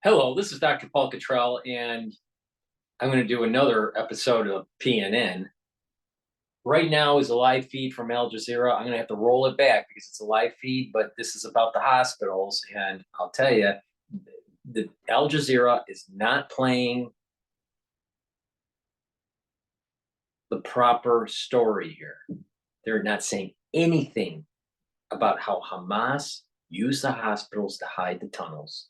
Hello, this is Dr. Paul Cottrell, and I'm going to do another episode of PNN. Right now is a live feed from Al Jazeera. I'm going to have to roll it back because it's a live feed, but this is about the hospitals. And I'll tell you, the Al Jazeera is not playing the proper story here. They're not saying anything about how Hamas used the hospitals to hide the tunnels.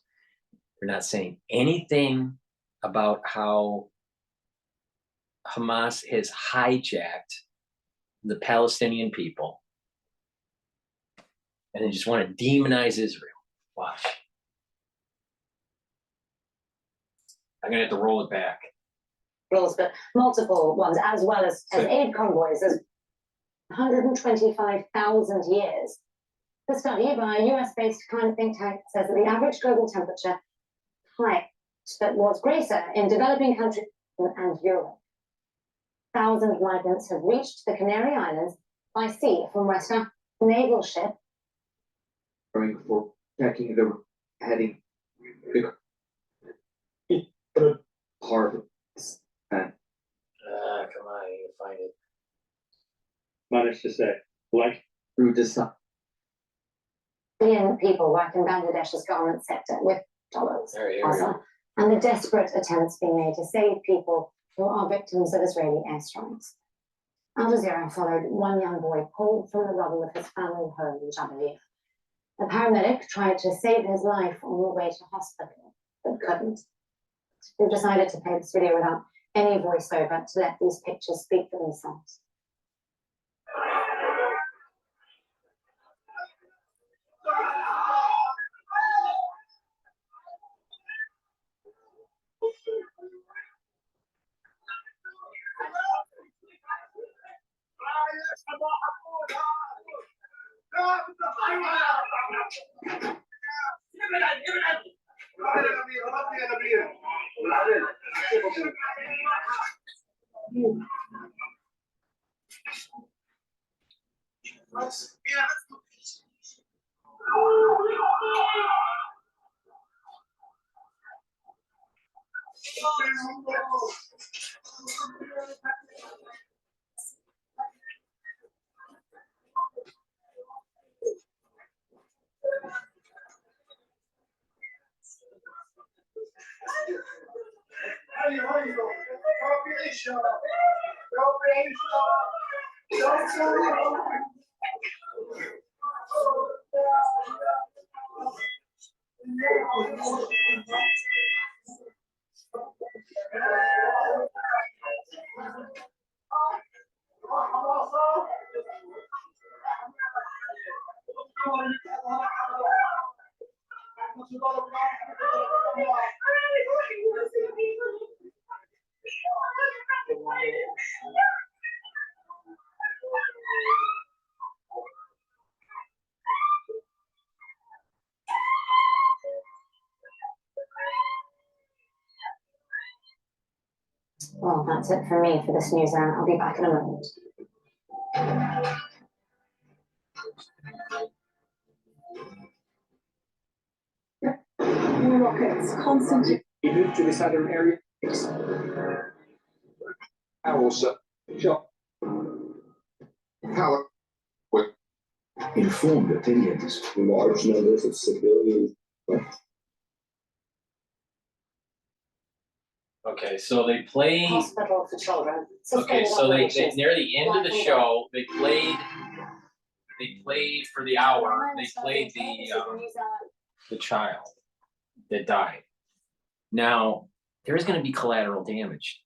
They're not saying anything about how Hamas has hijacked the Palestinian people, and they just want to demonize Israel. Watch. I'm going to have to roll it back. But multiple ones, as well as aid convoys, as 125,000 years. The study by a US-based climate think tank says that the average global temperature height that was greater in developing countries and Europe. Thousands of migrants have reached the Canary Islands by sea from West Africa. Naval ship for checking the heading harbor. And Come on, you can find it. managed to say, like, through the sun. Million people work in Bangladesh's garment sector with dollars. There you go. And the desperate attempts being made to save people who are victims of Israeli airstrikes. Al Jazeera followed one young boy pulled from the rubble of his family home in Jabalia. A paramedic tried to save his life on the way to hospital, but couldn't. We've decided to play this video without any voiceover to let these pictures speak for themselves. Well, that's it for me for this news round. I'll be back in a moment. Rockets constantly moved to the southern area. Also, shot. Power. With informed opinions. Large numbers of civilians. Okay, so they played. Hospital for children. Okay, so they near the end of the show, they played for the hour. They played the child that died. Now there's going to be collateral damage.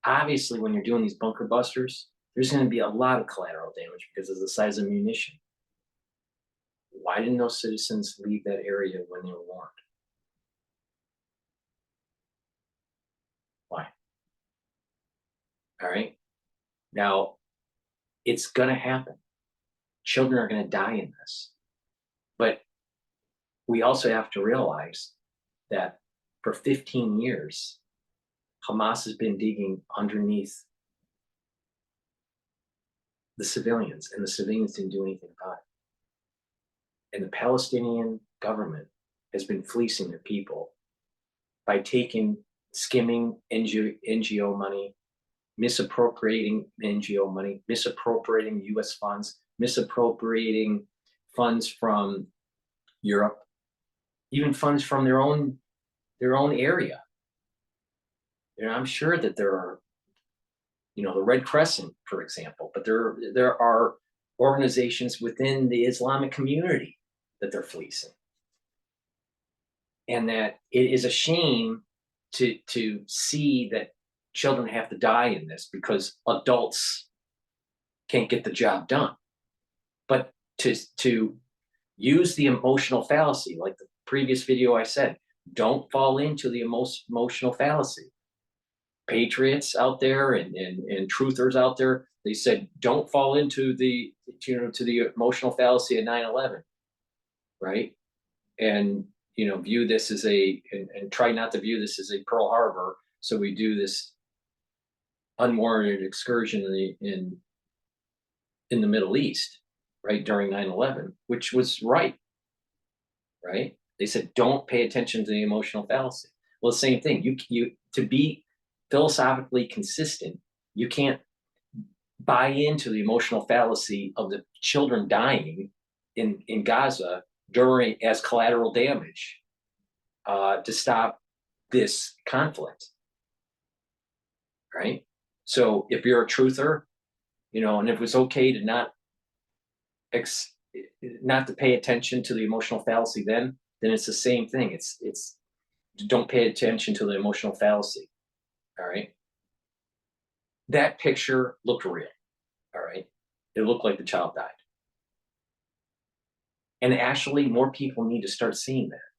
Obviously, when you're doing these bunker busters, there's going to be a lot of collateral damage because of the size of munition. Why didn't those citizens leave that area when they were warned? Why? All right. Now, it's going to happen. Children are going to die in this. But we also have to realize that for 15 years, Hamas has been digging underneath the civilians, and the civilians didn't do anything about it. And the Palestinian government has been fleecing their people by skimming NGO money, misappropriating NGO money, misappropriating US funds, misappropriating funds from Europe, even funds from their own area. I'm sure that there are, the Red Crescent, for example, but there are organizations within the Islamic community that they're fleecing. And that it is a shame to see that children have to die in this because adults can't get the job done. But to use the emotional fallacy, like the previous video I said, don't fall into the emotional fallacy. Patriots out there and truthers out there, they said, don't fall into the emotional fallacy of 9/11, right? And view this as and try not to view this as a Pearl Harbor. So we do this unwarranted excursion in the Middle East, right, during 9/11, which was right? They said, don't pay attention to the emotional fallacy. Well, the same thing. You to be philosophically consistent, you can't buy into the emotional fallacy of the children dying in Gaza as collateral damage to stop this conflict, right? So if you're a truther, and if it's okay to not to pay attention to the emotional fallacy, then it's the same thing. It's don't pay attention to the emotional fallacy. All right. That picture looked real. All right. It looked like the child died. And actually, more people need to start seeing that.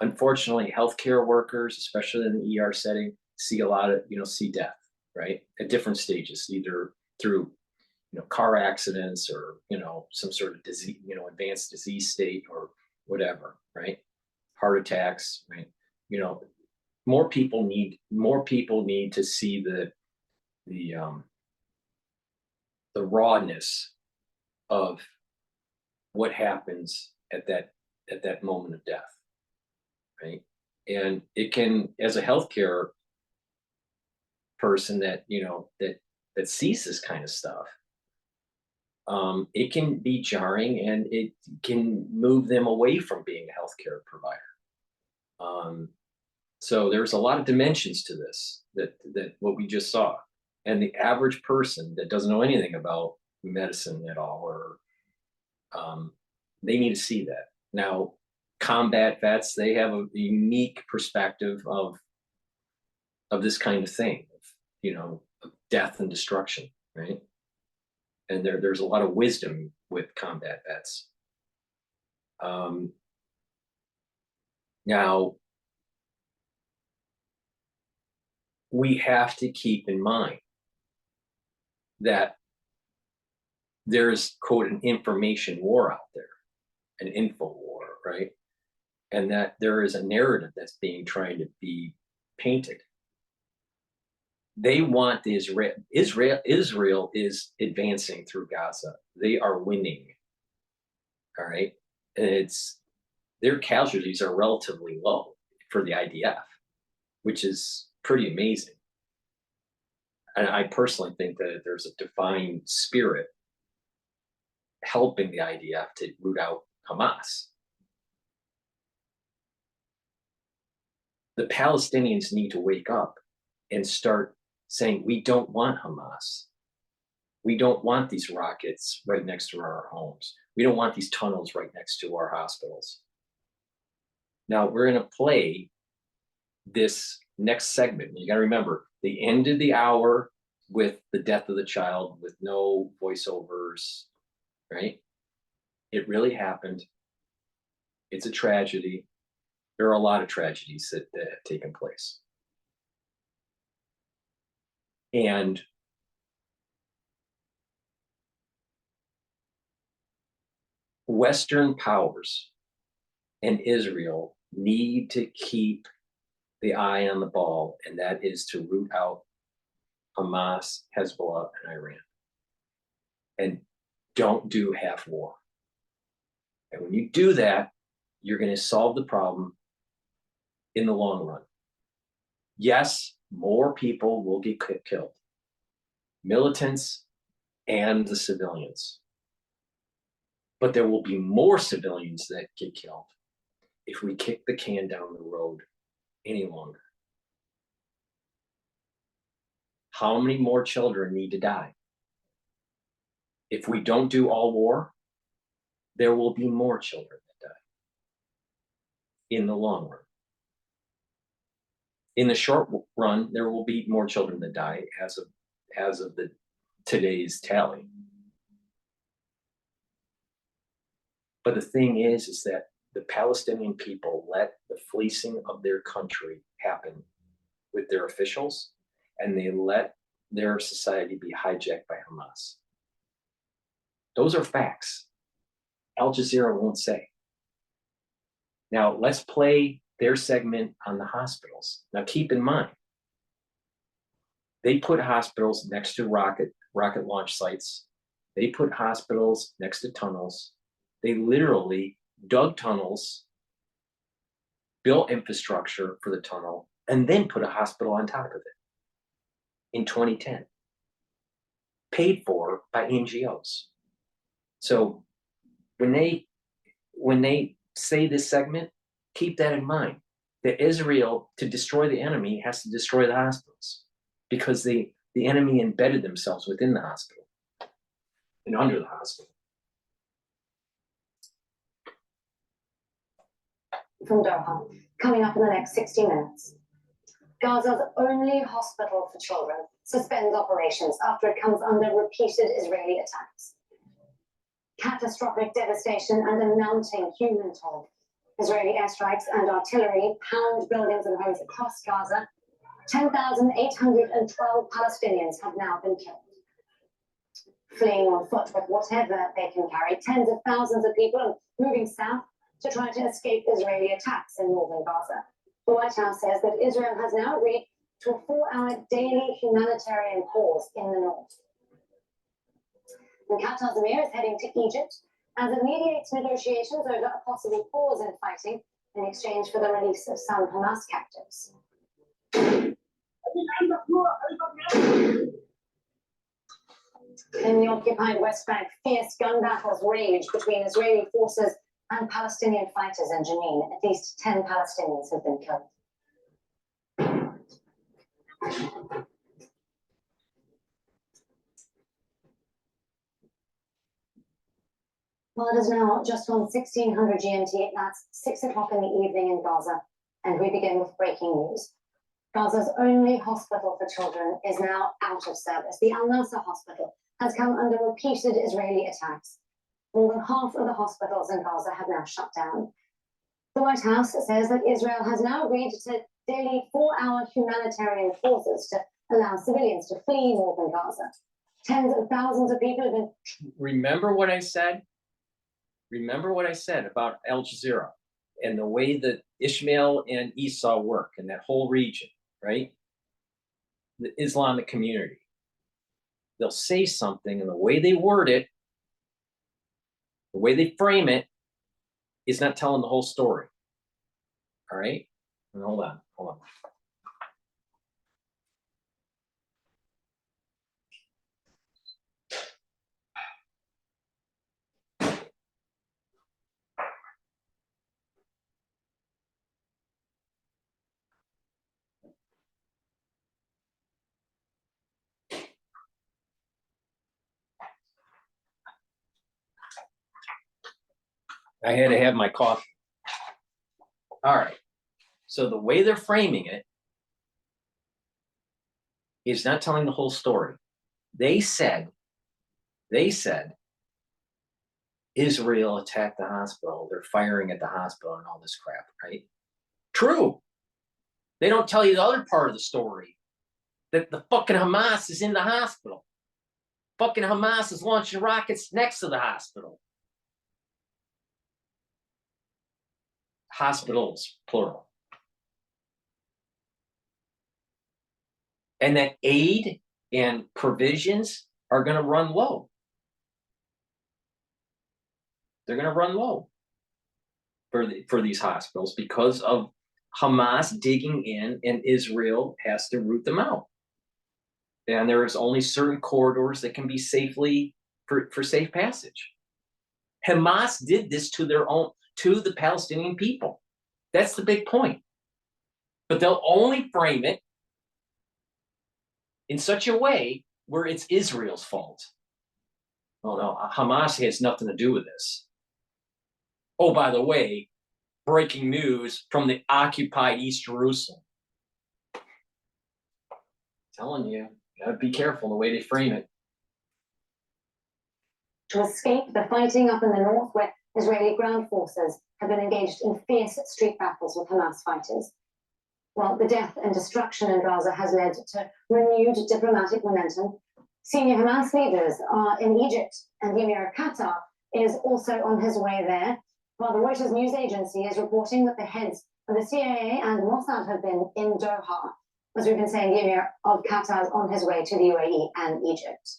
Unfortunately, healthcare workers, especially in the ER setting, see a lot of, see death, right? At different stages, either through, car accidents or, some sort of disease, advanced disease state or whatever, right? Heart attacks, right? More people need to see the rawness of what happens at that moment of death, right? And it can, as a healthcare person that that sees this kind of stuff, it can be jarring and it can move them away from being a healthcare provider. So there's a lot of dimensions to this that what we just saw, and the average person that doesn't know anything about medicine at all, or they need to see that. Now, combat vets, they have a unique perspective of this kind of thing, of death and destruction, right? And there's a lot of wisdom with combat vets. Now, we have to keep in mind that there's, quote, an information war out there, an info war, right? And that there is a narrative that's being tried to be painted. They want Israel is advancing through Gaza. They are winning. All right. And their casualties are relatively low for the IDF, which is pretty amazing. And I personally think that there's a divine spirit helping the IDF to root out Hamas. The Palestinians need to wake up and start saying, we don't want Hamas. We don't want these rockets right next to our homes. We don't want these tunnels right next to our hospitals. Now, we're going to play this next segment. You got to remember, they ended the hour with the death of the child with no voiceovers, right? It really happened. It's a tragedy. There are a lot of tragedies that have taken place. And Western powers and Israel need to keep the eye on the ball, and that is to root out Hamas, Hezbollah, and Iran. And don't do half war. And when you do that, you're going to solve the problem in the long run. Yes, more people will get killed, militants and the civilians. But there will be more civilians that get killed if we kick the can down the road any longer. How many more children need to die? If we don't do all war, there will be more children that die in the long run. In the short run, there will be more children that die as of today's tally. But the thing is that the Palestinian people let the fleecing of their country happen with their officials, and they let their society be hijacked by Hamas. Those are facts. Al Jazeera won't say. Now, let's play their segment on the hospitals. Now, keep in mind, they put hospitals next to rocket launch sites. They put hospitals next to tunnels. They literally dug tunnels, built infrastructure for the tunnel, and then put a hospital on top of it in 2010, paid for by NGOs. So when they say this segment, keep that in mind, that Israel, to destroy the enemy, has to destroy the hospitals, because the enemy embedded themselves within the hospital and under the hospital. From Doha, coming up in the next 60 minutes. Gaza's only hospital for children suspends operations after it comes under repeated Israeli attacks. Catastrophic devastation and a mounting human toll. Israeli airstrikes and artillery pound buildings and homes across Gaza. 10,812 Palestinians have now been killed. Fleeing on foot with whatever they can carry, tens of thousands of people are moving south to try to escape Israeli attacks in northern Gaza. The White House says that Israel has now agreed to a 4-hour daily humanitarian pause in the north. And Qatar's Emir is heading to Egypt as it mediates negotiations over a possible pause in fighting in exchange for the release of some Hamas captives. In the occupied West Bank, fierce gun battles rage between Israeli forces and Palestinian fighters in Jenin. At least 10 Palestinians have been killed. Well, it is now just on 1600 GMT. That's 6 o'clock in the evening in Gaza. And we begin with breaking news. Gaza's only hospital for children is now out of service. The Al-Nasser hospital has come under repeated Israeli attacks. More than half of the hospitals in Gaza have now shut down. The White House says that Israel has now agreed to daily 4-hour humanitarian pauses to allow civilians to flee northern Gaza. Tens of thousands of people have been... Remember what I said? Remember what I said about Al Jazeera and the way that Ishmael and Esau work in that whole region, right? The Islamic community. They'll say something, and the way they word it, the way they frame it, is not telling the whole story. All right? And hold on. I had to have my coffee. All right. So the way they're framing it is not telling the whole story. They said Israel attacked the hospital. They're firing at the hospital and all this crap, right? True. They don't tell you the other part of the story, that the fucking Hamas is in the hospital. Fucking Hamas is launching rockets next to the hospital. Hospitals, plural. And that aid and provisions are going to run low. They're going to run low for these hospitals because of Hamas digging in, and Israel has to root them out. And there is only certain corridors that can be safely for safe passage. Hamas did this to the Palestinian people. That's the big point. But they'll only frame it in such a way where it's Israel's fault. Oh no, Hamas has nothing to do with this. Oh, by the way, breaking news from the occupied East Jerusalem. Telling you, gotta be careful the way they frame it. To escape the fighting up in the north, where Israeli ground forces have been engaged in fierce street battles with Hamas fighters. Well, the death and destruction in Gaza has led to renewed diplomatic momentum. Senior Hamas leaders are in Egypt, and the Emir of Qatar is also on his way there, while the Reuters news agency is reporting that the heads of the CIA and Mossad have been in Doha. As we've been saying, the Emir of Qatar is on his way to the UAE and Egypt.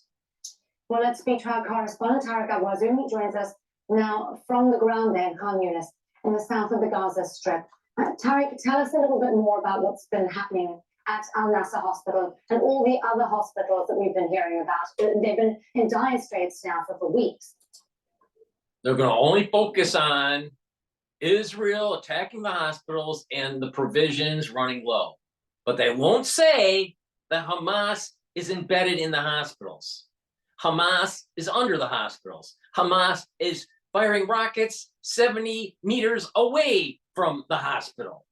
Well, let's speak to our correspondent, Tariq Abouazoum. He joins us now from the ground there in Khan Yunis, in the south of the Gaza Strip. Tariq, tell us a little bit more about what's been happening at Al Nasser Hospital and all the other hospitals that we've been hearing about. They've been in dire straits now for weeks. They're going to only focus on Israel attacking the hospitals and the provisions running low. But they won't say that Hamas is embedded in the hospitals. Hamas is under the hospitals. Hamas is firing rockets 70 meters away from the hospital.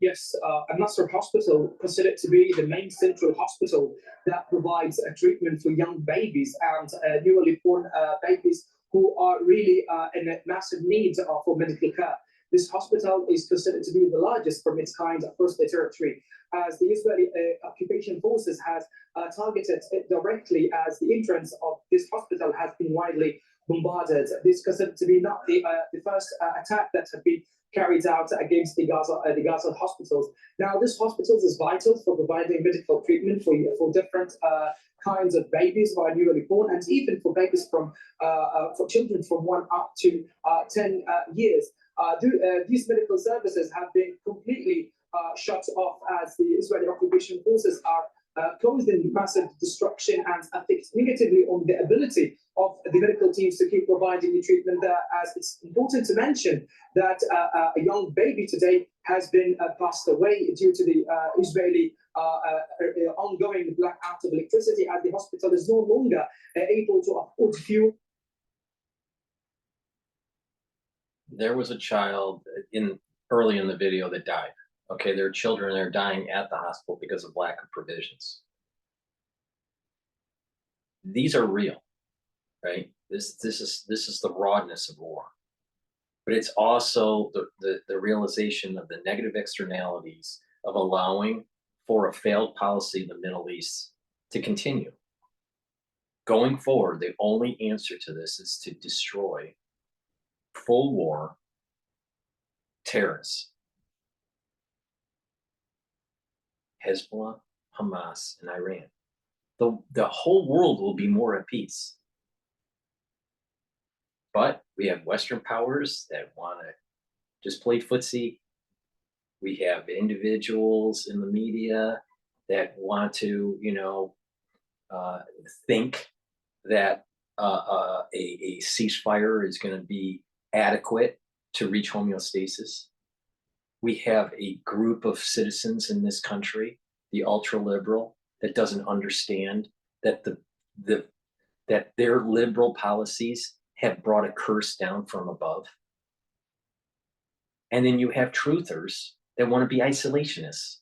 Yes, Al Nasser Hospital, considered to be the main central hospital that provides treatment for young babies and newly born babies who are really in massive need for medical care. This hospital is considered to be the largest from its kind across the territory, as the Israeli occupation forces has targeted it directly, as the entrance of this hospital has been widely bombarded. This is considered to be not the first attack that had been carried out against the Gaza hospitals. Now, this hospital is vital for providing medical treatment for different kinds of babies who are newly born, and even for babies for children from 1 up to 10 years. These medical services have been completely shut off, as the Israeli occupation forces are causing massive destruction and affect negatively on the ability of the medical teams to keep providing the treatment there. As it's important to mention that a young baby today has been passed away due to the Israeli ongoing blackout of electricity, as the hospital is no longer able to afford fuel. There was a child early in the video that died. Okay, there are children that are dying at the hospital because of lack of provisions. These are real, right? This is the rawness of war, but it's also the realization of the negative externalities of allowing for a failed policy in the Middle East to continue. Going forward, the only answer to this is to destroy full war terrorists. Hezbollah, Hamas, and Iran. The whole world will be more at peace. But we have Western powers that want to just play footsie. We have individuals in the media that want to, think that a ceasefire is going to be adequate to reach homeostasis. We have a group of citizens in this country, the ultra-liberal, that doesn't understand that that their liberal policies have brought a curse down from above. And then you have truthers that want to be isolationists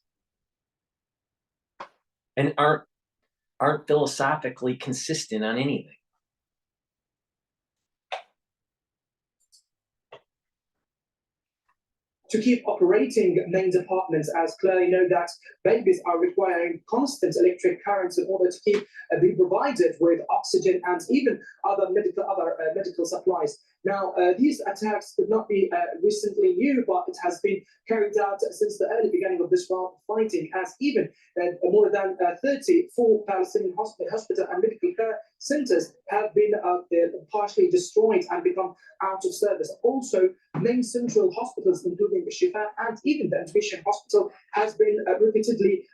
and aren't philosophically consistent on anything. To keep operating main departments, as clearly know that babies are requiring constant electric currents in order to keep being provided with oxygen and even other medical supplies. Now, these attacks could not be recently new, but it has been carried out since the early beginning of this fighting, as even more than 34 Palestinian hospital and medical care centers have been partially destroyed and become out of service. Also, main central hospitals, including Shifa and even the inpatient hospital, has been repeatedly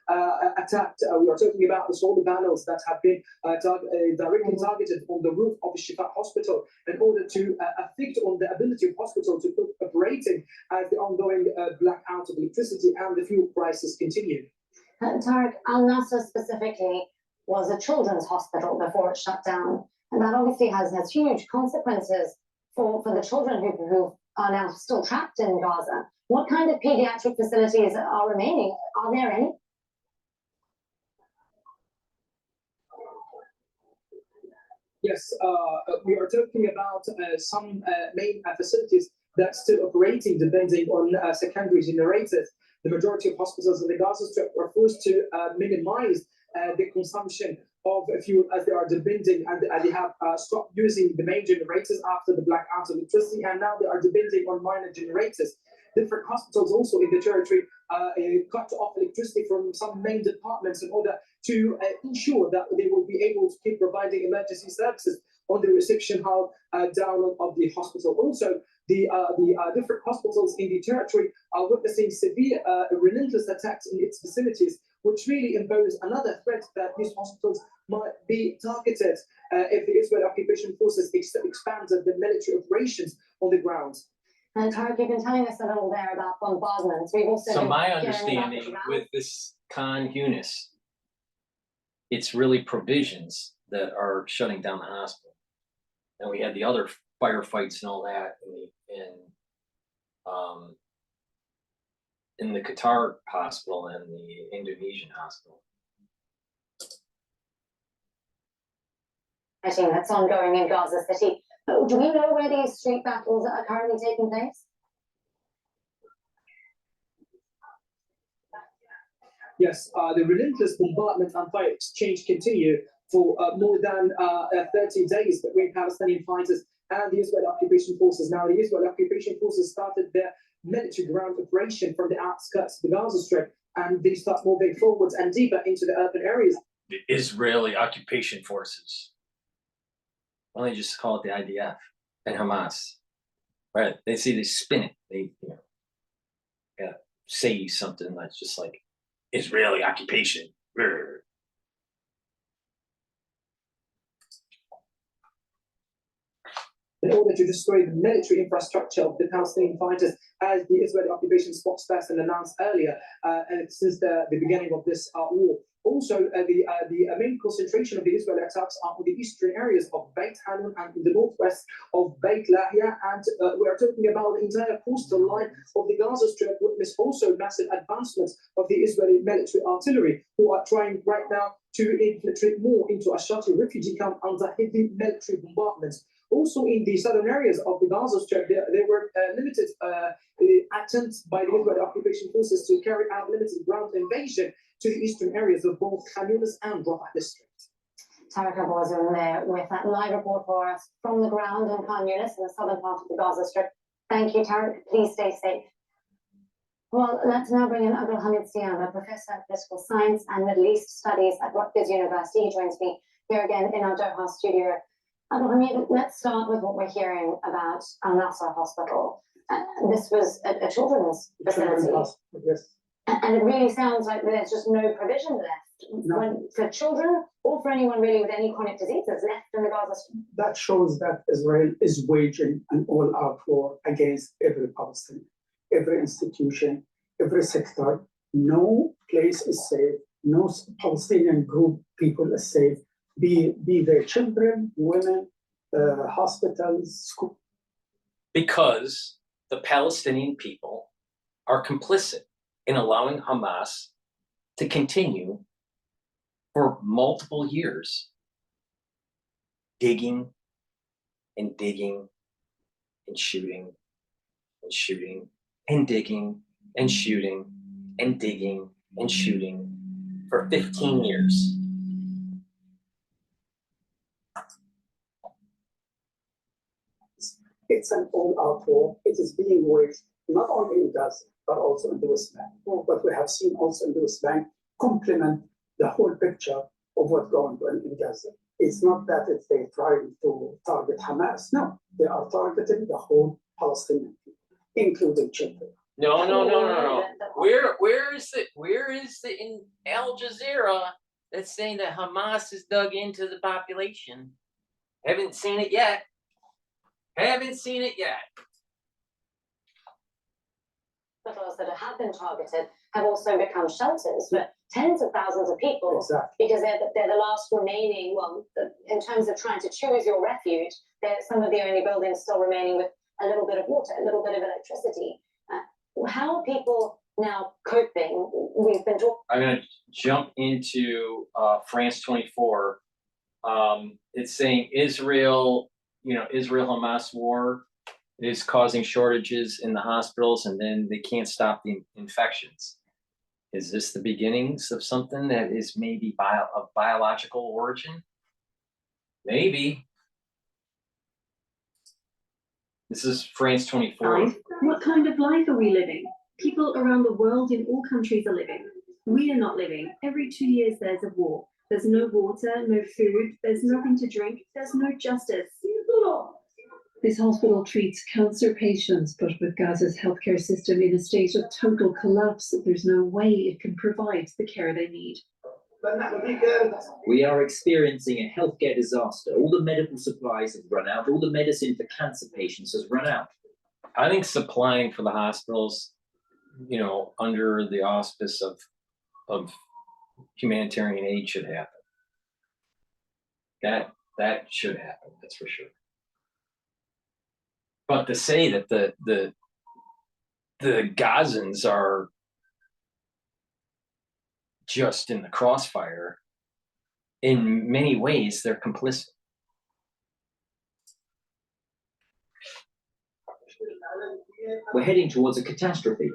attacked. We are talking about the solar panels that have been directly targeted on the roof of the Shifa hospital in order to affect on the ability of hospital to keep operating as the ongoing blackout of electricity and the fuel prices continue. Tarek, Al-Nasser specifically was a children's hospital before it shut down, and that obviously has huge consequences for the children who are now still trapped in Gaza. What kind of pediatric facilities are remaining? Are there any? Yes, we are talking about some main facilities that still operating depending on secondary generators. The majority of hospitals in the Gaza Strip were forced to minimize the consumption of fuel as they are depending, and they have stopped using the main generators after the blackout of electricity, and now they are depending on minor generators. Different hospitals also in the territory cut off electricity from some main departments in order to ensure that they will be able to keep providing emergency services on the reception hall down of the hospital. Also, the different hospitals in the territory are witnessing severe, relentless attacks in its facilities, which really impose another threat that these hospitals might be targeted if the Israeli occupation forces expanded the military operations on the ground. And Tarek, you've been telling us a little there about bombardments. We've also So been my hearing about understanding the ground. with this Khan Yunis, it's really provisions that are shutting down the hospital. And we had the other firefights and all that in the Qatar hospital and the Indonesian hospital. I think that's ongoing in Gaza City. Do we know where these street battles are currently taking place? Yes, the relentless bombardment and fire exchange continue for more than 30 days between Palestinian fighters and the Israeli occupation forces. Now, the Israeli occupation forces started their military ground operation from the outskirts of the Gaza Strip, and they start moving forwards and deeper into the urban areas. The Israeli occupation forces. Why don't they just call it the IDF and Hamas? Right? They spin it. They gotta say something that's just like Israeli occupation. Brr. In order to destroy the military infrastructure of the Palestinian fighters, as the Israeli occupation spokesperson announced earlier, since the beginning of this war. Also, the main concentration of the Israeli attacks are on the eastern areas of Beit Hanun and in the northwest of Beit Lahia, and we are talking about the entire coastal line of the Gaza Strip, witness also massive advancements of the Israeli military artillery, who are trying right now to infiltrate more into a shelter refugee camp under heavy military bombardments. Also, in the southern areas of the Gaza Strip, there were limited attempts by the Israeli occupation forces to carry out limited ground invasion to the eastern areas of both Khan Yunis and Rafah district. Tarek was in there with that live report for us from the ground in Khan Yunis in the southern part of the Gaza Strip. Thank you, Tarek. Please stay safe. Well, let's now bring in Abdul Hamid Siam, a professor of political science and Middle East studies at Rutgers University. He joins me here again in our Doha studio. Abdul Hamid, let's start with what we're hearing about Al-Nasser Hospital. This was a children's facility. Yes. And it really sounds like there's just no provision left for children or for anyone really with any chronic diseases left in the Gaza Strip. That shows that Israel is waging an all-out war against every Palestinian, every institution, every sector. No place is safe. No Palestinian group people is safe. Be they children, women, hospitals, schools. Because the Palestinian people are complicit in allowing Hamas to continue for multiple years, digging and digging and shooting and shooting and digging and shooting and digging and shooting for 15 years. It's an all-out war. It is being waged not only in Gaza, but also in the West Bank. What we have seen also in the West Bank complement the whole picture of what's going on in Gaza. It's not that if they're trying to target Hamas. No, they are targeting the whole Palestinian people, including children. No. Where is it in Al Jazeera that's saying that Hamas is dug into the population? Haven't seen it yet. Hospitals that have been targeted have also become shelters for tens of thousands of people. Exactly. Because they're the last remaining, in terms of trying to choose your refuge, they're some of the only buildings still remaining with a little bit of water, a little bit of electricity. How are people now coping? We've been talking. I'm going to jump into France 24. It's saying Israel-Hamas War is causing shortages in the hospitals, and then they can't stop the infections. Is this the beginnings of something that is maybe of biological origin? Maybe. This is France 24. Life? What kind of life are we living? People around the world in all countries are living. We are not living. Every 2 years there's a war. There's no water, no food, there's nothing to drink, there's no justice. This hospital treats cancer patients, but with Gaza's healthcare system in a state of total collapse, there's no way it can provide the care they need. We are experiencing a healthcare disaster. All the medical supplies have run out. All the medicine for cancer patients has run out. I think supplying for the hospitals, under the auspice of humanitarian aid should happen. That should happen. That's for sure. But to say that the Gazans are just in the crossfire, in many ways, they're complicit. We're heading towards a catastrophe.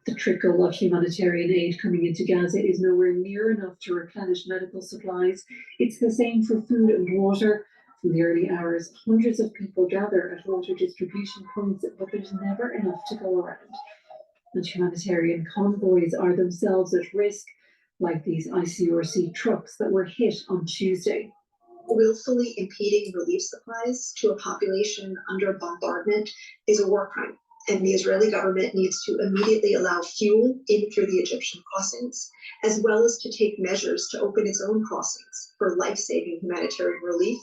The trickle of humanitarian aid coming into Gaza is nowhere near enough to replenish medical supplies. It's the same for food and water. From the early hours, hundreds of people gather at water distribution points, but there's never enough to go around. And humanitarian convoys are themselves at risk, like these ICRC trucks that were hit on Tuesday. Willfully impeding relief supplies to a population under bombardment is a war crime, and the Israeli government needs to immediately allow fuel in through the Egyptian crossings, as well as to take measures to open its own crossings for life-saving humanitarian relief.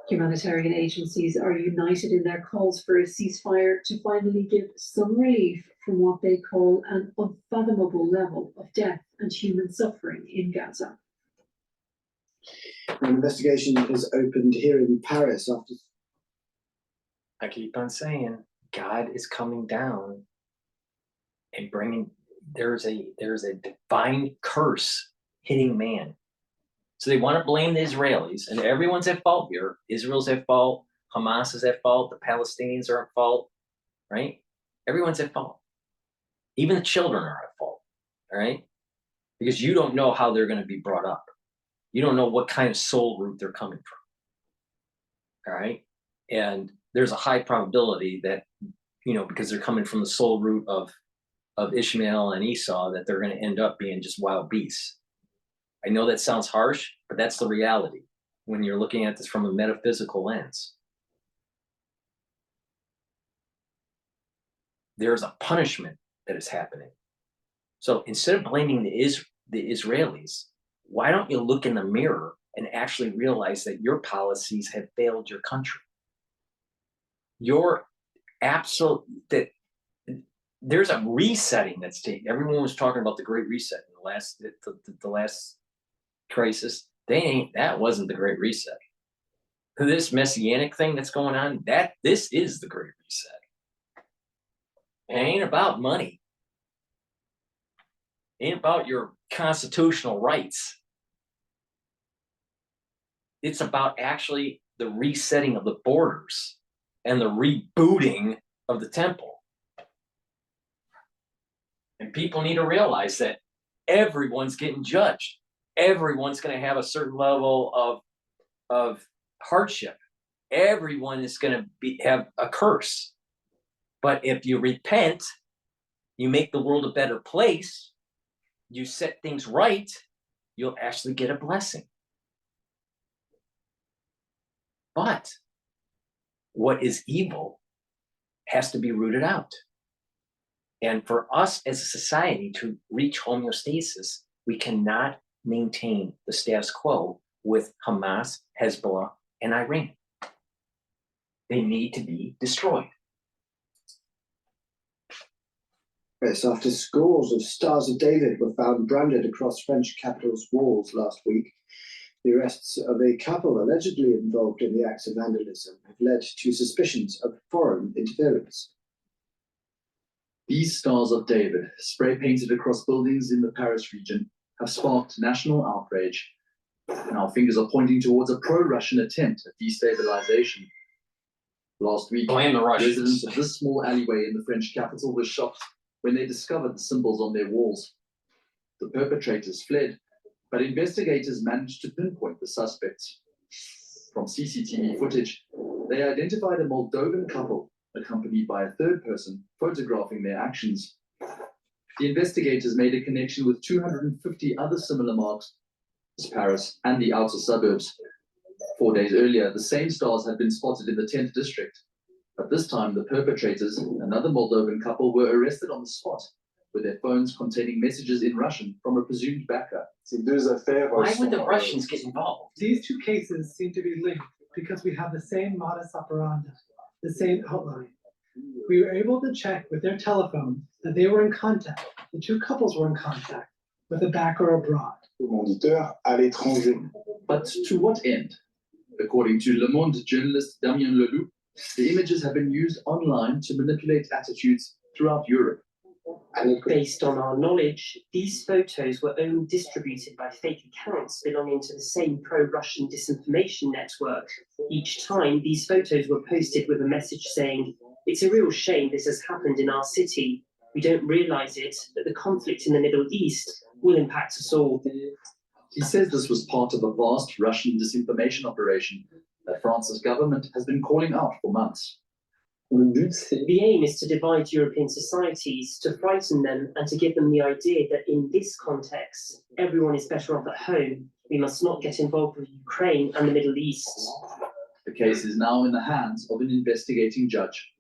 Humanitarian agencies are united in their calls for a ceasefire to finally give some relief from what they call an unfathomable level of death and human suffering in Gaza. An investigation is opened here in Paris after. I keep on saying God is coming down and bringing. There's a divine curse hitting man. So they want to blame the Israelis, and everyone's at fault here. Israel's at fault. Hamas is at fault. The Palestinians are at fault, right? Everyone's at fault. Even the children are at fault, all right? Because you don't know how they're going to be brought up. You don't know what kind of soul root they're coming from, all right? And there's a high probability that, because they're coming from the soul root of Ishmael and Esau, that they're going to end up being just wild beasts. I know that sounds harsh, but that's the reality when you're looking at this from a metaphysical lens. There's a punishment that is happening. So instead of blaming the Israelis, why don't you look in the mirror and actually realize that your policies have failed your country? There's a resetting that's taking. Everyone was talking about the Great Reset in the last crisis. That wasn't the Great Reset. This messianic thing that's going on, this is the Great Reset. It ain't about money. It ain't about your constitutional rights. It's about actually the resetting of the borders and the rebooting of the temple. And people need to realize that everyone's getting judged. Everyone's going to have a certain level of hardship. everyone is going to have a curse. But if you repent, you make the world a better place, you set things right, you'll actually get a blessing. But what is evil has to be rooted out. And for us as a society to reach homeostasis, we cannot maintain the status quo with Hamas, Hezbollah, and Iran. They need to be destroyed. Yes, after scores of Stars of David were found branded across French capital's walls last week, the arrests of a couple allegedly involved in the acts of vandalism have led to suspicions of foreign interference. These Stars of David, spray painted across buildings in the Paris region, have sparked national outrage. And our fingers are pointing towards a pro-Russian attempt at destabilization. Last week, Blame the Russians. residents of this small alleyway in the French capital were shocked when they discovered the symbols on their walls. The perpetrators fled, but investigators managed to pinpoint the suspects. From CCTV footage, they identified a Moldovan couple accompanied by a third person photographing their actions. The investigators made a connection with 250 other similar marks in Paris and the outer suburbs. 4 days earlier, the same stars had been spotted in the 10th district. But this time, the perpetrators, another Moldovan couple, were arrested on the spot with their phones containing messages in Russian from a presumed backer. Why would the Russians get involved? These two cases seem to be linked because we have the same modus operandi, the same outline. We were able to check with their telephone that they were in contact, the two couples were in contact with a backer abroad. But to what end? According to Le Monde journalist Damien Leloup, the images have been used online to manipulate attitudes throughout Europe. Based on our knowledge, these photos were only distributed by fake accounts belonging to the same pro-Russian disinformation network. Each time, these photos were posted with a message saying, "It's a real shame this has happened in our city. We don't realize it, but the conflict in the Middle East will impact us all." He says this was part of a vast Russian disinformation operation that France's government has been calling out for months. The aim is to divide European societies, to frighten them, and to give them the idea that in this context, everyone is better off at home. We must not get involved with Ukraine and the Middle East. The case is now in the hands of an investigating judge.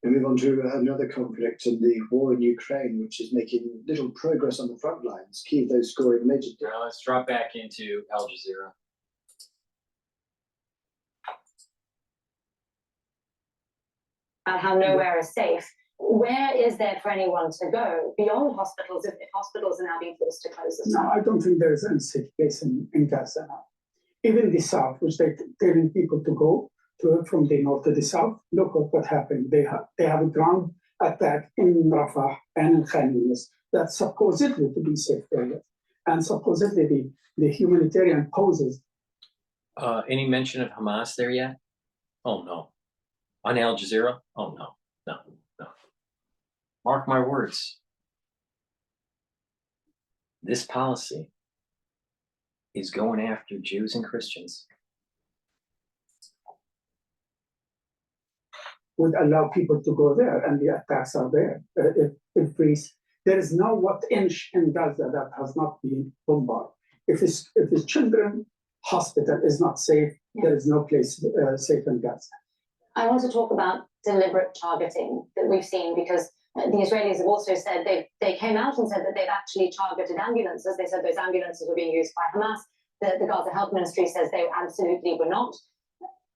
We move on to another conflict in the war in Ukraine, which is making little progress on the front lines. Kyiv, though, scoring major. Now let's drop back into Al Jazeera. How nowhere is safe. Where is there for anyone to go beyond hospitals if hospitals are now being forced to close as well? No, I don't think there is any safe place in Gaza now. Even the south, which they're telling people to go to from the north to the south, look at what happened. They have a ground attack in Rafah and in Khan Yunis that's supposedly to be safe areas, and supposedly the humanitarian poses. Any mention of Hamas there yet? Oh no. On Al Jazeera? Oh no, no, no. Mark my words. This policy is going after Jews and Christians. Would allow people to go there, and the attacks are there. There is no what inch in Gaza that has not been bombarded. If the children hospital is not safe, there is no place safe in Gaza. I want to talk about deliberate targeting that we've seen, because the Israelis have also said they came out and said that they've actually targeted ambulances. They said those ambulances were being used by Hamas. The Gaza Health Ministry says they absolutely were not.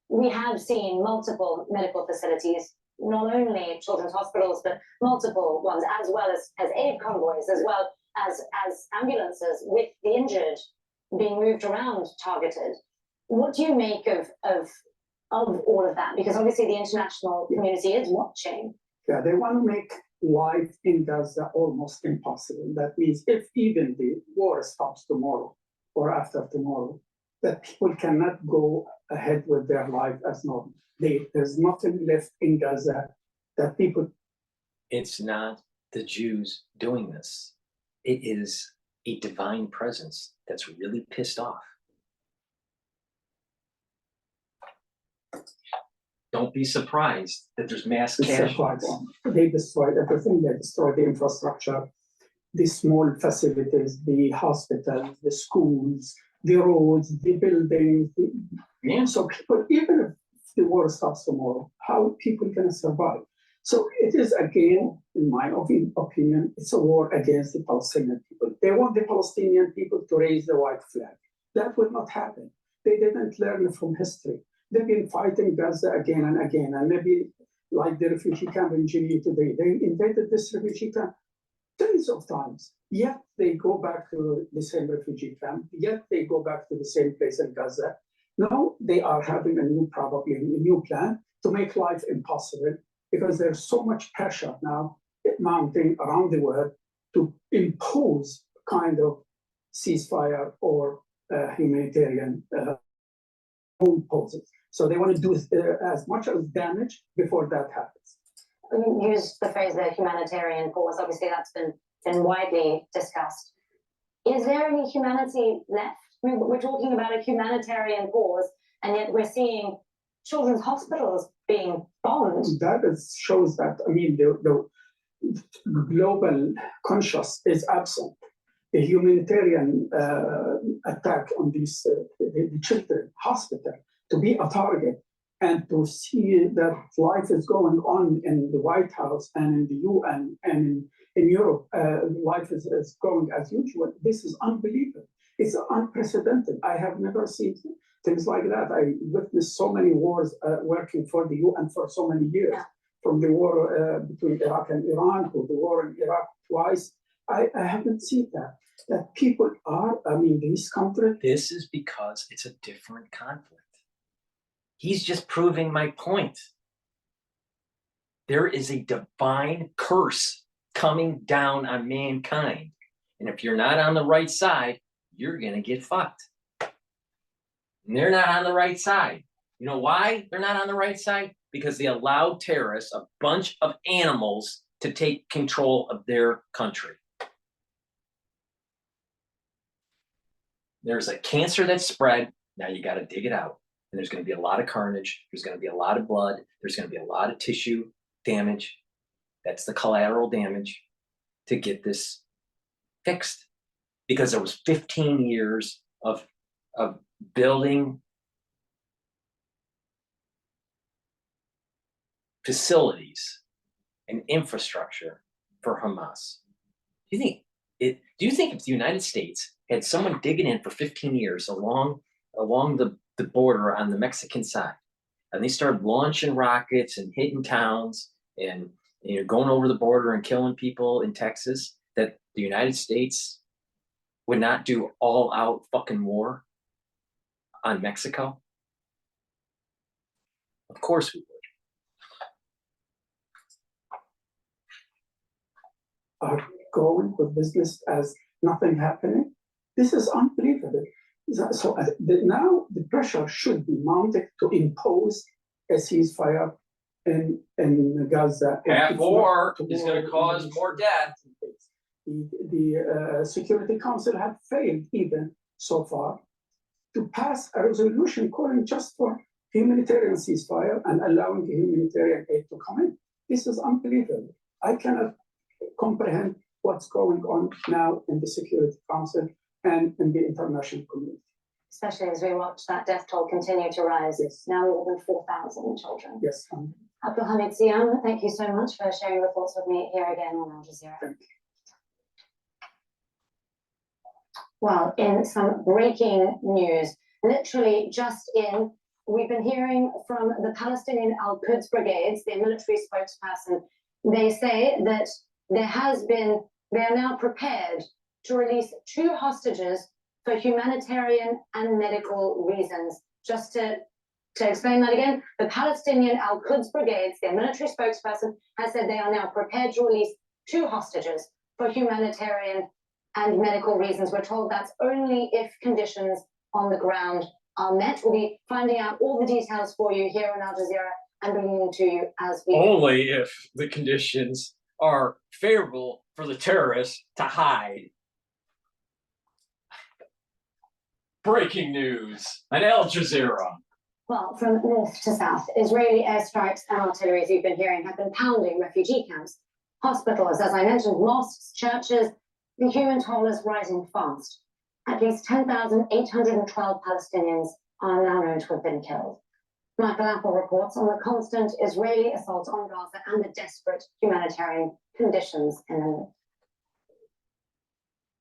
We have seen multiple medical facilities, not only children's hospitals, but multiple ones, as well as aid convoys, as well as ambulances with the injured being moved around, targeted. What do you make of all of that? Because obviously the international community is watching. Yeah, they want to make life in Gaza almost impossible. That means if even the war stops tomorrow or after tomorrow, that people cannot go ahead with their life as normal. There's nothing left in Gaza that people. It's not the Jews doing this. It is a divine presence that's really pissed off. don't be surprised that there's mass It's casualties. They destroyed everything. They destroyed the infrastructure, the small facilities, the hospitals, the schools, the roads, the buildings. Yeah. So people, even if the war stops tomorrow, how are people going to survive? So it is, again, in my opinion, it's a war against the Palestinian people. They want the Palestinian people to raise the white flag. That will not happen. They didn't learn from history. They've been fighting Gaza again and again, and maybe like the refugee camp in Geneva today. They invaded this refugee camp tens of times. Yet they go back to the same refugee camp. Yet they go back to the same place in Gaza. Now they are having probably a new plan to make life impossible because there's so much pressure now mounting around the world to impose kind of ceasefire or humanitarian poses. So they want to do as much as damage before that happens. You used the phrase the humanitarian pause. Obviously, that's been widely discussed. Is there any humanity left? I mean, we're talking about a humanitarian pause, and yet we're seeing children's hospitals being bombed. That shows that, I mean, the global conscious is absent. The humanitarian attack on these the children hospital to be a target and to see that life is going on in the White House and in the UN and in Europe, life is going as usual. This is unbelievable. It's unprecedented. I have never seen things like that. I witnessed so many wars working for the UN for so many years, from the war between Iraq and Iran to the war in Iraq twice. I haven't seen that people are, I mean, these countries. This is because it's a different conflict. He's just proving my point. There is a divine curse coming down on mankind. And if you're not on the right side, you're going to get fucked. And they're not on the right side. You know why they're not on the right side? Because they allowed terrorists, a bunch of animals, to take control of their country. There's a cancer that's spread. Now you got to dig it out. And there's going to be a lot of carnage. There's going to be a lot of blood. There's going to be a lot of tissue damage. That's the collateral damage to get this fixed. Because there was 15 years of building facilities and infrastructure for Hamas. Do you think if the United States had someone digging in for 15 years along the border on the Mexican side, and they started launching rockets and hitting towns and going over the border and killing people in Texas, that the United States would not do all-out fucking war on Mexico? Of course we would. Are going with business as nothing happening. This is unbelievable. So now the pressure should be mounted to impose a ceasefire in Gaza. Half war is going to cause more death. The Security Council had failed even so far to pass a resolution calling just for humanitarian ceasefire and allowing the humanitarian aid to come in. This is unbelievable. I cannot comprehend what's going on now in the Security Council and in the international community. Especially as we watch that death toll continue to rise. It's now more than 4,000 children. Yes. Abdulhamid Siam, thank you so much for sharing your thoughts with me here again on Al Jazeera. Thank you. Well, in some breaking news, literally just in, we've been hearing from the Palestinian Al-Quds brigades, their military spokesperson. They say that they are now prepared to release 2 hostages for humanitarian and medical reasons. Just to explain that again, the Palestinian Al-Quds brigades, their military spokesperson, has said they are now prepared to release 2 hostages for humanitarian and medical reasons. We're told that's only if conditions on the ground are met. We'll be finding out all the details for you here on Al Jazeera and bringing them to you as we... Only if the conditions are favorable for the terrorists to hide. Breaking news on Al Jazeera. Well, from north to south, Israeli airstrikes and artillery, as you've been hearing, have been pounding refugee camps, hospitals, as I mentioned, mosques, churches. The human toll is rising fast. At least 10,812 Palestinians are now known to have been killed. Michael Apple reports on the constant Israeli assault on Gaza and the desperate humanitarian conditions in the north.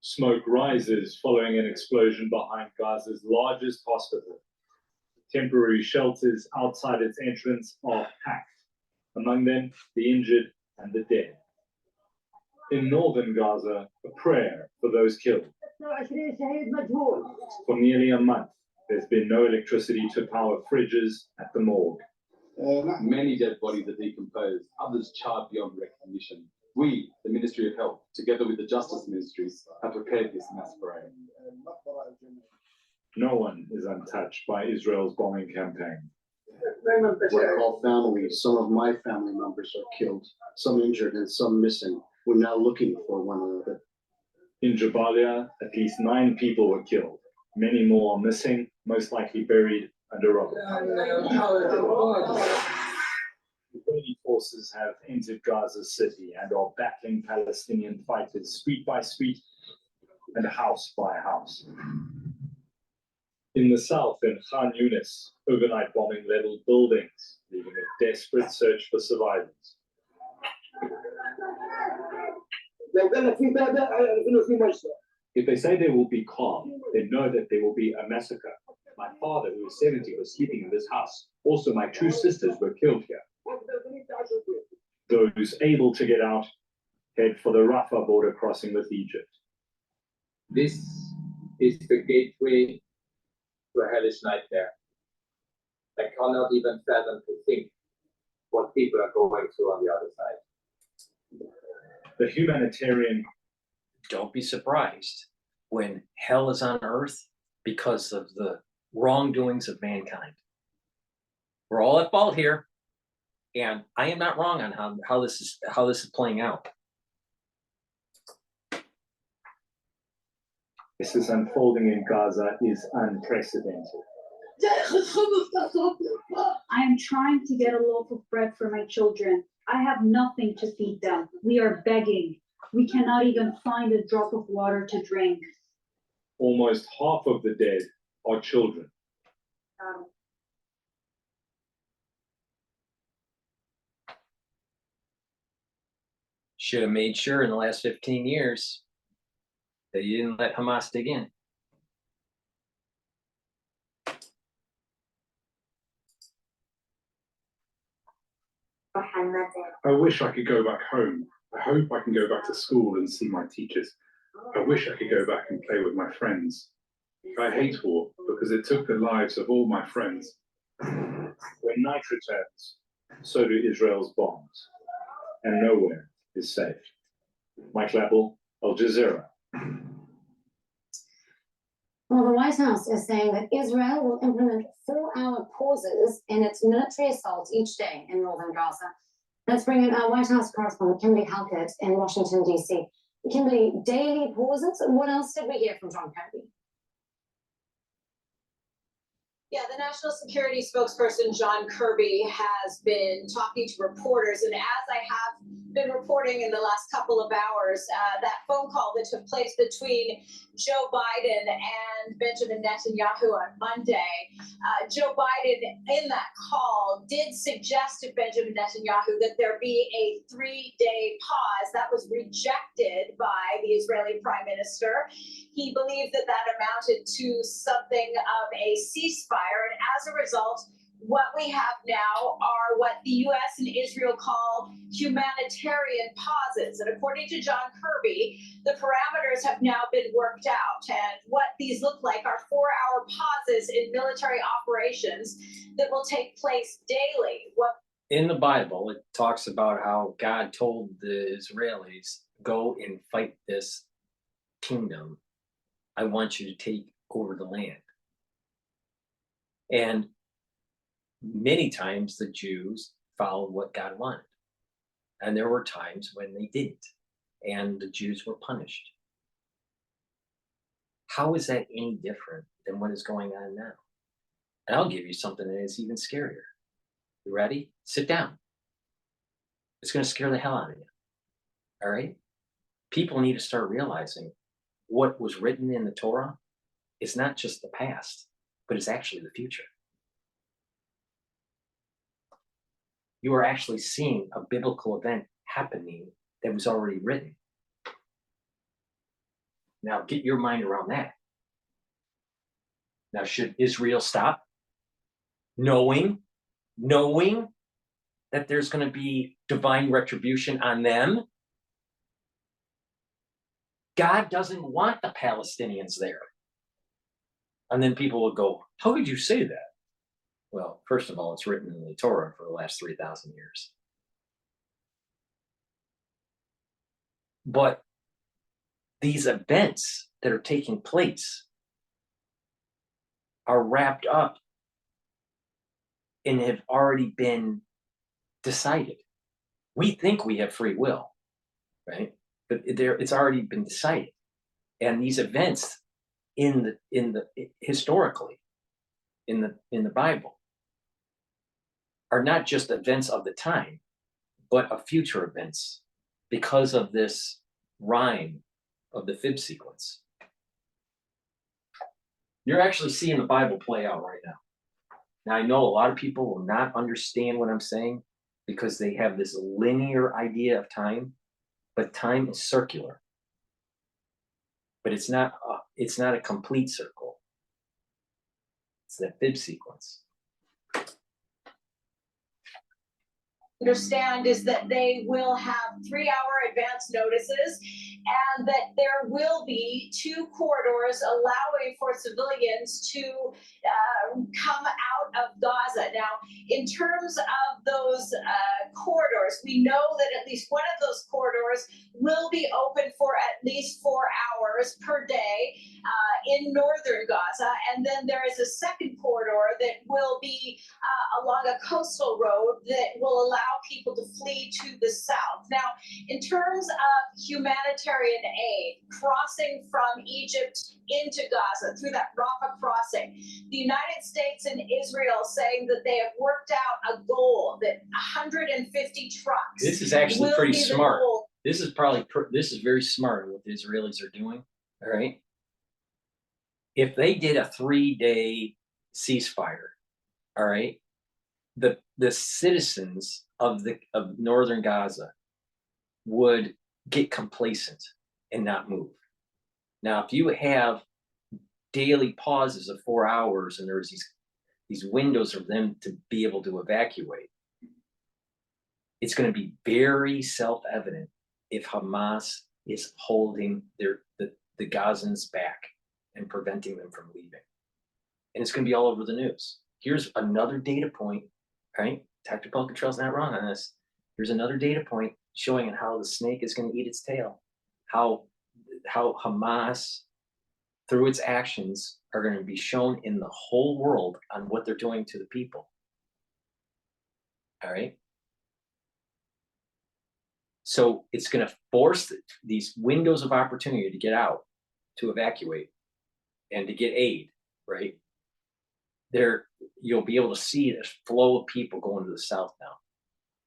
Smoke rises following an explosion behind Gaza's largest hospital. Temporary shelters outside its entrance are packed, among them the injured and the dead. In northern Gaza, a prayer for those killed. For nearly a month, there's been no electricity to power fridges at the morgue. Many dead bodies are decomposed, others charred beyond recognition. We, the Ministry of Health, together with the Justice Ministries, have prepared this mass parade. No one is untouched by Israel's bombing campaign. We're all families. Some of my family members are killed, some injured and some missing. We're now looking for one another. In Jabalia, at least 9 people were killed. Many more are missing, most likely buried under rubble. Israeli forces have entered Gaza City and are battling Palestinian fighters street by street and house by house. In the south, in Khan Yunis, overnight bombing leveled buildings, leaving a desperate search for survivors. If they say there will be calm, they know that there will be a massacre. My father, who is 70, was sleeping in this house. Also, my 2 sisters were killed here. Those able to get out head for the Rafah border crossing with Egypt. This is the gateway to a hellish nightmare. I cannot even fathom to think what people are going through on the other side. The humanitarian. Don't be surprised when hell is on earth because of the wrongdoings of mankind. We're all at fault here, and I am not wrong on how this is playing out. This is unfolding in Gaza is unprecedented. I am trying to get a loaf of bread for my children. I have nothing to feed them. We are begging. We cannot even find a drop of water to drink. Almost half of the dead are children. Should have made sure in the last 15 years that you didn't let Hamas dig in. I wish I could go back home. I hope I can go back to school and see my teachers. I wish I could go back and play with my friends. I hate war because it took the lives of all my friends. When night returns, so do Israel's bombs, and nowhere is safe. Michael Apple, Al Jazeera. Well, the White House is saying that Israel will implement 4-hour pauses in its military assaults each day in northern Gaza. Let's bring in our White House correspondent, Kimberly Halkett, in Washington, D.C. Kimberly, daily pauses? What else did we hear from John Kirby? Yeah, the national security spokesperson, John Kirby, has been talking to reporters. And as I have been reporting in the last couple of hours, that phone call that took place between Joe Biden and Benjamin Netanyahu on Monday, Joe Biden in that call did suggest to Benjamin Netanyahu that there be a 3-day pause. That was rejected by the Israeli prime minister. He believed that that amounted to something of a ceasefire. And as a result, what we have now are what the U.S. and Israel call humanitarian pauses. And according to John Kirby, the parameters have now been worked out. And what these look like are 4-hour pauses in military operations that will take place daily. In the Bible, it talks about how God told the Israelis, go and fight this kingdom. I want you to take over the land. And many times the Jews followed what God wanted. And there were times when they didn't, and the Jews were punished. How is that any different than what is going on now? And I'll give you something that is even scarier. You ready? Sit down. It's going to scare the hell out of you. All right? People need to start realizing what was written in the Torah is not just the past, but it's actually the future. You are actually seeing a biblical event happening that was already written. Now get your mind around that. Now, should Israel stop? Knowing that there's going to be divine retribution on them? God doesn't want the Palestinians there. And then people will go, how could you say that? Well, first of all, it's written in the Torah for the last 3,000 years. But these events that are taking place are wrapped up and have already been decided. We think we have free will, right? But it's already been decided. And these events historically in the Bible are not just events of the time, but of future events because of this rhyme of the fib sequence. You're actually seeing the Bible play out right now. Now, I know a lot of people will not understand what I'm saying because they have this linear idea of time, but time is circular. But it's not a complete circle. It's that fib sequence. Understand is that they will have 3-hour advance notices and that there will be 2 corridors allowing for civilians to come out of Gaza. Now, in terms of those corridors, we know that at least one of those corridors will be open for at least 4 hours per day in northern Gaza. And then there is a second corridor that will be along a coastal road that will allow people to flee to the south. Now, in terms of humanitarian aid crossing from Egypt into Gaza through that Rafah crossing, the United States and Israel saying that they have worked out a goal that 150 trucks. This is actually will pretty be the smart. goal. This is very smart what the Israelis are doing. All right. If they did a 3-day ceasefire, all right, the citizens of northern Gaza would get complacent and not move. Now, if you have daily pauses of 4 hours and there's these windows for them to be able to evacuate, it's going to be very self-evident if Hamas is holding the Gazans back and preventing them from leaving. And it's going to be all over the news. Here's another data point, right? Dr. DrPaulCottrell's not wrong on this. Here's another data point showing how the snake is going to eat its tail. How Hamas, through its actions, are going to be shown in the whole world on what they're doing to the people. All right? So it's going to force these windows of opportunity to get out, to evacuate, and to get aid, right? There, you'll be able to see this flow of people going to the south now.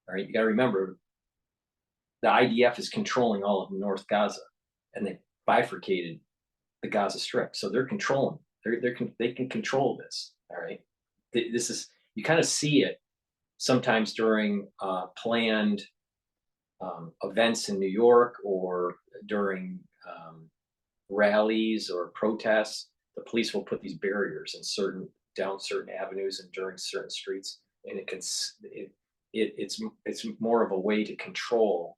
All right, you got to remember, the IDF is controlling all of North Gaza, and they bifurcated the Gaza Strip, so they're controlling. They can control this. All right, this is, you kind of see it sometimes during planned events in New York or during rallies or protests. The police will put these barriers in down certain avenues and during certain streets, and it's more of a way to control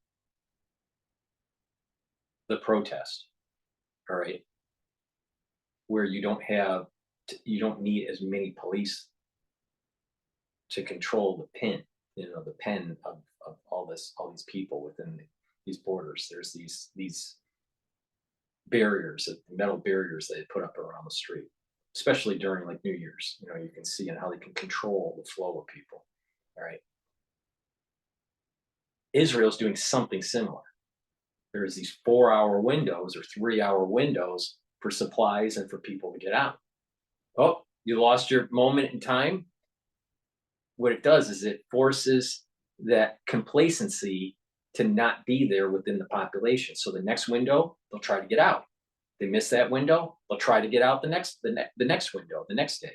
the protest. All right, where you don't need as many police to control the pen of all these people within these borders. There's these barriers, metal barriers they put up around the street, especially during like New Year's. You can see how they can control the flow of people. All right. Israel's doing something similar. There's these 4-hour windows or 3-hour windows for supplies and for people to get out. Oh, You lost your moment in time. What it does is it forces that complacency to not be there within the population. So the next window, they'll try to get out. They miss that window, they'll try to get out the next window, the next day.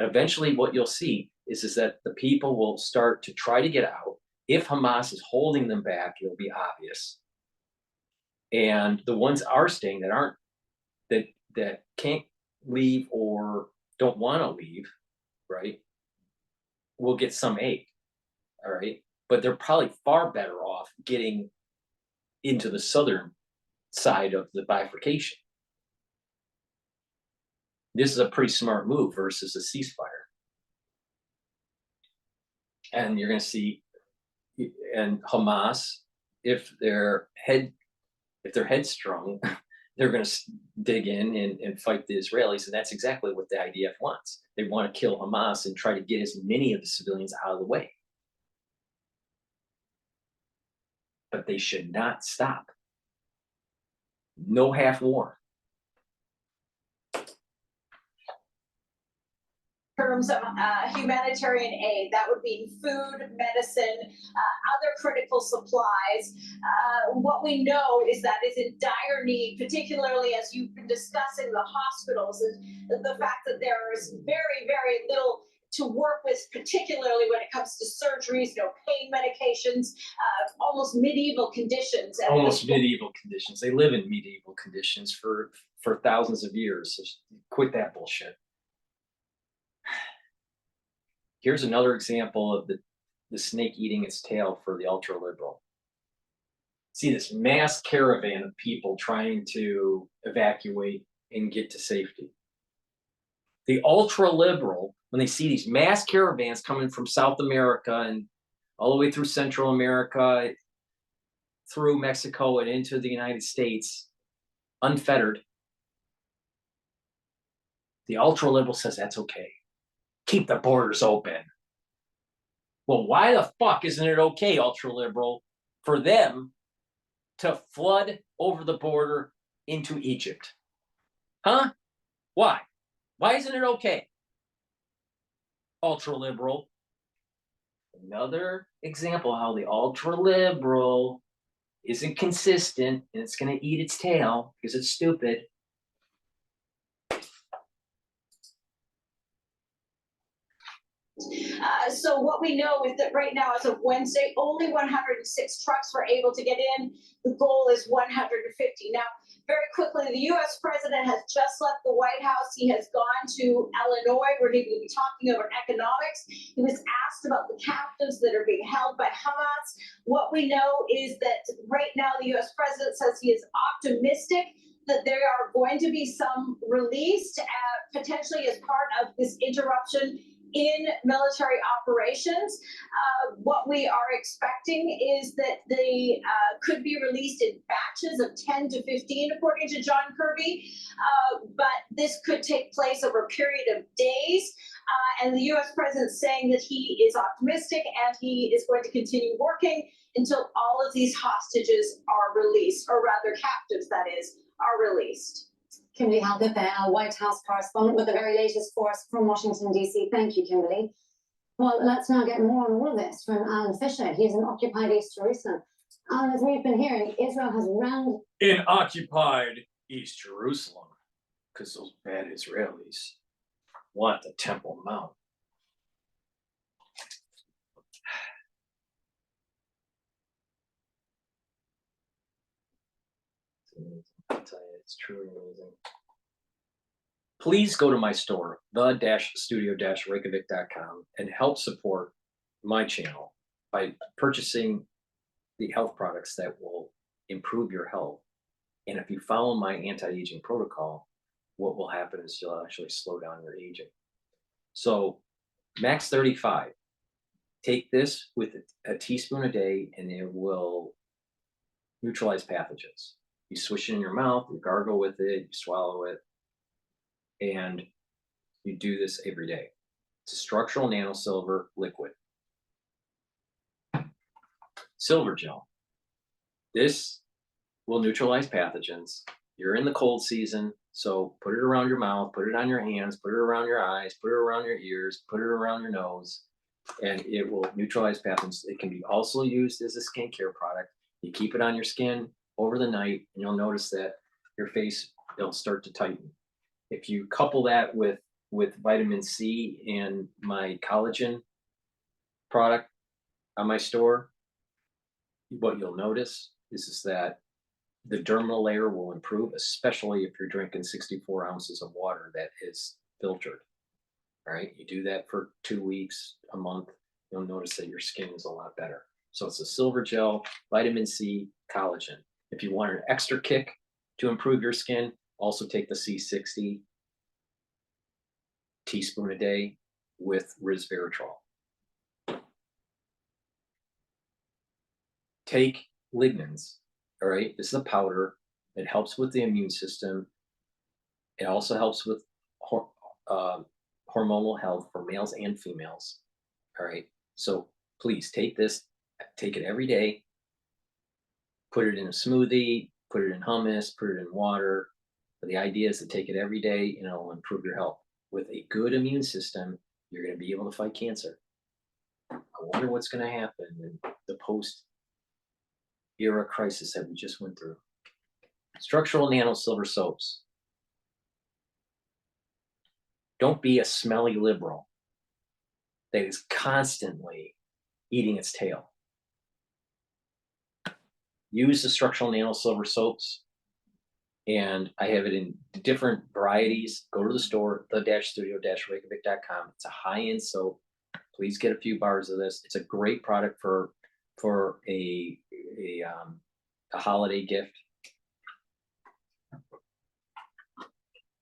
And eventually what you'll see is that the people will start to try to get out. If Hamas is holding them back, it'll be obvious. And the ones are staying that can't leave or don't want to leave, right, will get some aid, all right? But they're probably far better off getting into the southern side of the bifurcation. This is a pretty smart move versus a ceasefire. And you're going to see, and Hamas, if they're headstrong, they're going to dig in and fight the Israelis, and that's exactly what the IDF wants. They want to kill Hamas and try to get as many of the civilians out of the way. But they should not stop. No half war. Terms of humanitarian aid, that would be food, medicine, other critical supplies. What we know is that is in dire need, particularly as you've been discussing the hospitals and the fact that there is very, very little to work with, particularly when it comes to surgeries, pain medications, almost medieval conditions. Almost medieval conditions. They live in medieval conditions for thousands of years. So quit that bullshit. Here's another example of the snake eating its tail for the ultra-liberal. See this mass caravan of people trying to evacuate and get to safety. The ultra-liberal, when they see these mass caravans coming from South America and all the way through Central America, through Mexico and into the United States, unfettered, the ultra-liberal says that's okay. Keep the borders open. Well, why the fuck isn't it okay, ultra-liberal, for them to flood over the border into Egypt? Huh? Why? Why isn't it okay? Ultra-liberal. Another example of how the ultra-liberal isn't consistent and it's going to eat its tail because it's stupid. So what we know is that right now, as of Wednesday, only 106 trucks were able to get in. The goal is 150. Now, very quickly, the U.S. president has just left the White House. He has gone to Illinois, where he will be talking about economics. He was asked about the captives that are being held by Hamas. What we know is that right now, the U.S. president says he is optimistic that there are going to be some released, potentially as part of this interruption in military operations. What we are expecting is that they could be released in batches of 10 to 15, according to John Kirby. But this could take place over a period of days. And the U.S. president saying that he is optimistic and he is going to continue working until all of these hostages are released, or rather captives, that is, are released. Kimberly Halbert there, our White House correspondent with the very latest for us from Washington, D.C. Thank you, Kimberly. Well, let's now get more on all of this from Alan Fisher. He's in occupied East Jerusalem. Alan, as we've been hearing, Israel has rammed in occupied East Jerusalem because those bad Israelis want the Temple Mount. I'll tell you, it's truly amazing. Please go to my store, the-studio-reykjavik.com, and help support my channel by purchasing the health products that will improve your health. And if you follow my anti-aging protocol, what will happen is you'll actually slow down your aging. So Max 35, take this with a teaspoon a day and it will neutralize pathogens. You swish it in your mouth, you gargle with it, you swallow it, and you do this every day. It's a structural nanosilver liquid. Silver gel. This will neutralize pathogens You're in the cold season, so put it around your mouth, put it on your hands, put it around your eyes, put it around your ears, put it around your nose, and it will neutralize pathogens. It can be also used as a skincare product. You keep it on your skin over the night, and you'll notice that your face, it'll start to tighten. If you couple that with vitamin C and my collagen product on my store, what you'll notice is that the dermal layer will improve, especially if you're drinking 64 ounces of water that is filtered. All right, you do that for 2 weeks, a month, you'll notice that your skin is a lot better. So it's a silver gel, vitamin C, collagen. If you want an extra kick to improve your skin, also take the C60 teaspoon a day with resveratrol. Take lignans. All right, this is a powder. It helps with the immune system. It also helps with hormonal health for males and females. All right, so please take this, take it every day, put it in a smoothie, put it in hummus, put it in water. But the idea is to take it every day and it'll improve your health. With a good immune system, you're going to be able to fight cancer. I wonder what's going to happen in the post-era crisis that we just went through. Structural nano silver soaps. Don't be a smelly liberal that is constantly eating its tail. Use the structural nano silver soaps, and I have it in different varieties. Go to the store, the-studio-reykjavik.com. It's a high-end soap. Please get a few bars of this. It's a great product for a holiday gift.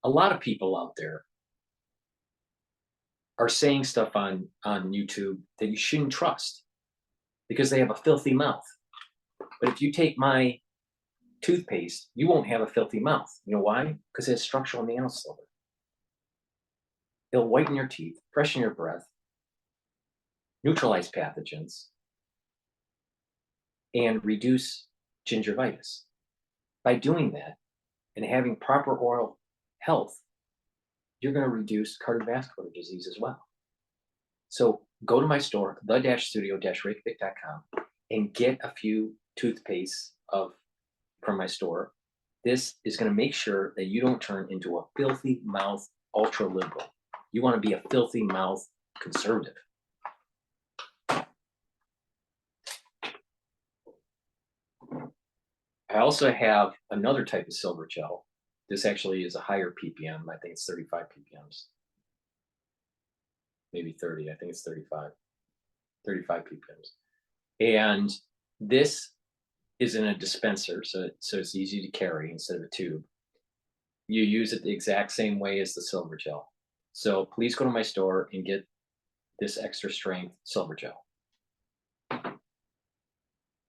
A lot of people out there are saying stuff on YouTube that you shouldn't trust because they have a filthy mouth. But if you take my toothpaste, you won't have a filthy mouth. You know why? Because it has structural nano silver. It'll whiten your teeth, freshen your breath, neutralize pathogens, and reduce gingivitis. By doing that and having proper oral health, you're going to reduce cardiovascular disease as well. So go to my store, the-studio-reykjavik.com, and get a few toothpastes from my store. This is going to make sure that you don't turn into a filthy mouth ultra liberal. You want to be a filthy mouth conservative. I also have another type of silver gel. This actually is a higher ppm. I think it's 35 ppms. Maybe 30. I think it's 35 ppms. And this is in a dispenser, so it's easy to carry instead of a tube. You use it the exact same way as the silver gel. So please go to my store and get this extra strength silver gel.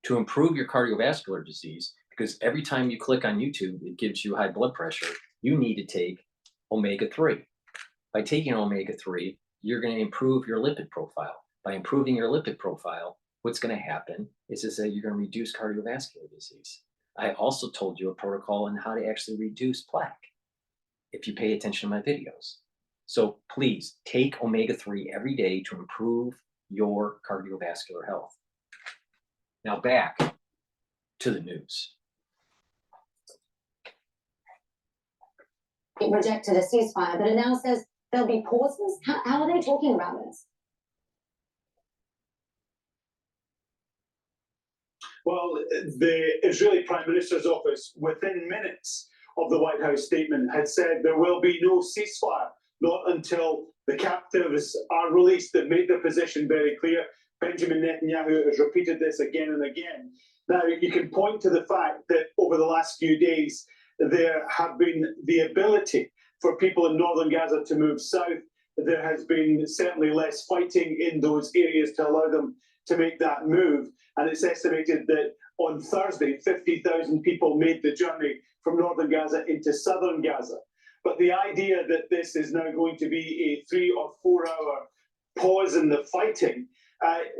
To improve your cardiovascular disease, because every time you click on YouTube, it gives you high blood pressure, you need to take omega-3. By taking omega-3, you're going to improve your lipid profile. By improving your lipid profile, what's going to happen is that you're going to reduce cardiovascular disease. I also told you a protocol on how to actually reduce plaque if you pay attention to my videos. So please take omega-3 every day to improve your cardiovascular health. Now back to the news. It rejected a ceasefire, but it now says there'll be pauses. How are they talking about this? Well, the Israeli Prime Minister's office, within minutes of the White House statement, had said there will be no ceasefire, not until the captives are released. They've made their position very clear. Benjamin Netanyahu has repeated this again and again. Now, you can point to the fact that over the last few days, there have been the ability for people in northern Gaza to move south. There has been certainly less fighting in those areas to allow them to make that move. And it's estimated that on Thursday, 50,000 people made the journey from northern Gaza into southern Gaza. But the idea that this is now going to be a 3 or 4 hour pause in the fighting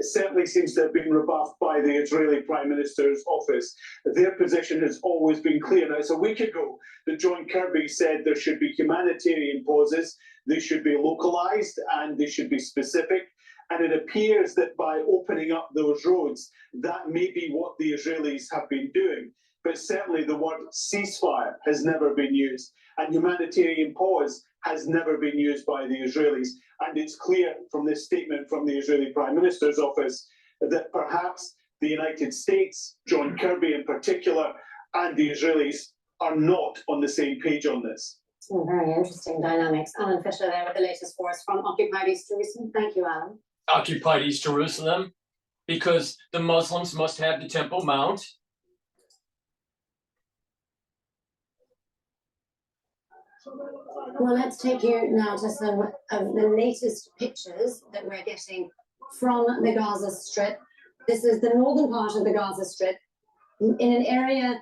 certainly seems to have been rebuffed by the Israeli Prime Minister's office. Their position has always been clear. Now, it's a week ago that John Kirby said there should be humanitarian pauses, they should be localised and they should be specific. And it appears that by opening up those roads, that may be what the Israelis have been doing. But certainly the word ceasefire has never been used, and humanitarian pause has never been used by the Israelis. And it's clear from this statement from the Israeli Prime Minister's office that perhaps the United States, John Kirby in particular, and the Israelis are not on the same page on this. Some very interesting dynamics. Alan Fisher there with the latest for us from Occupied East Jerusalem. Thank you, Alan. Occupied East Jerusalem, because the Muslims must have the Temple Mount. Well, let's take you now to some of the latest pictures that we're getting from the Gaza Strip. This is the northern part of the Gaza Strip, in an area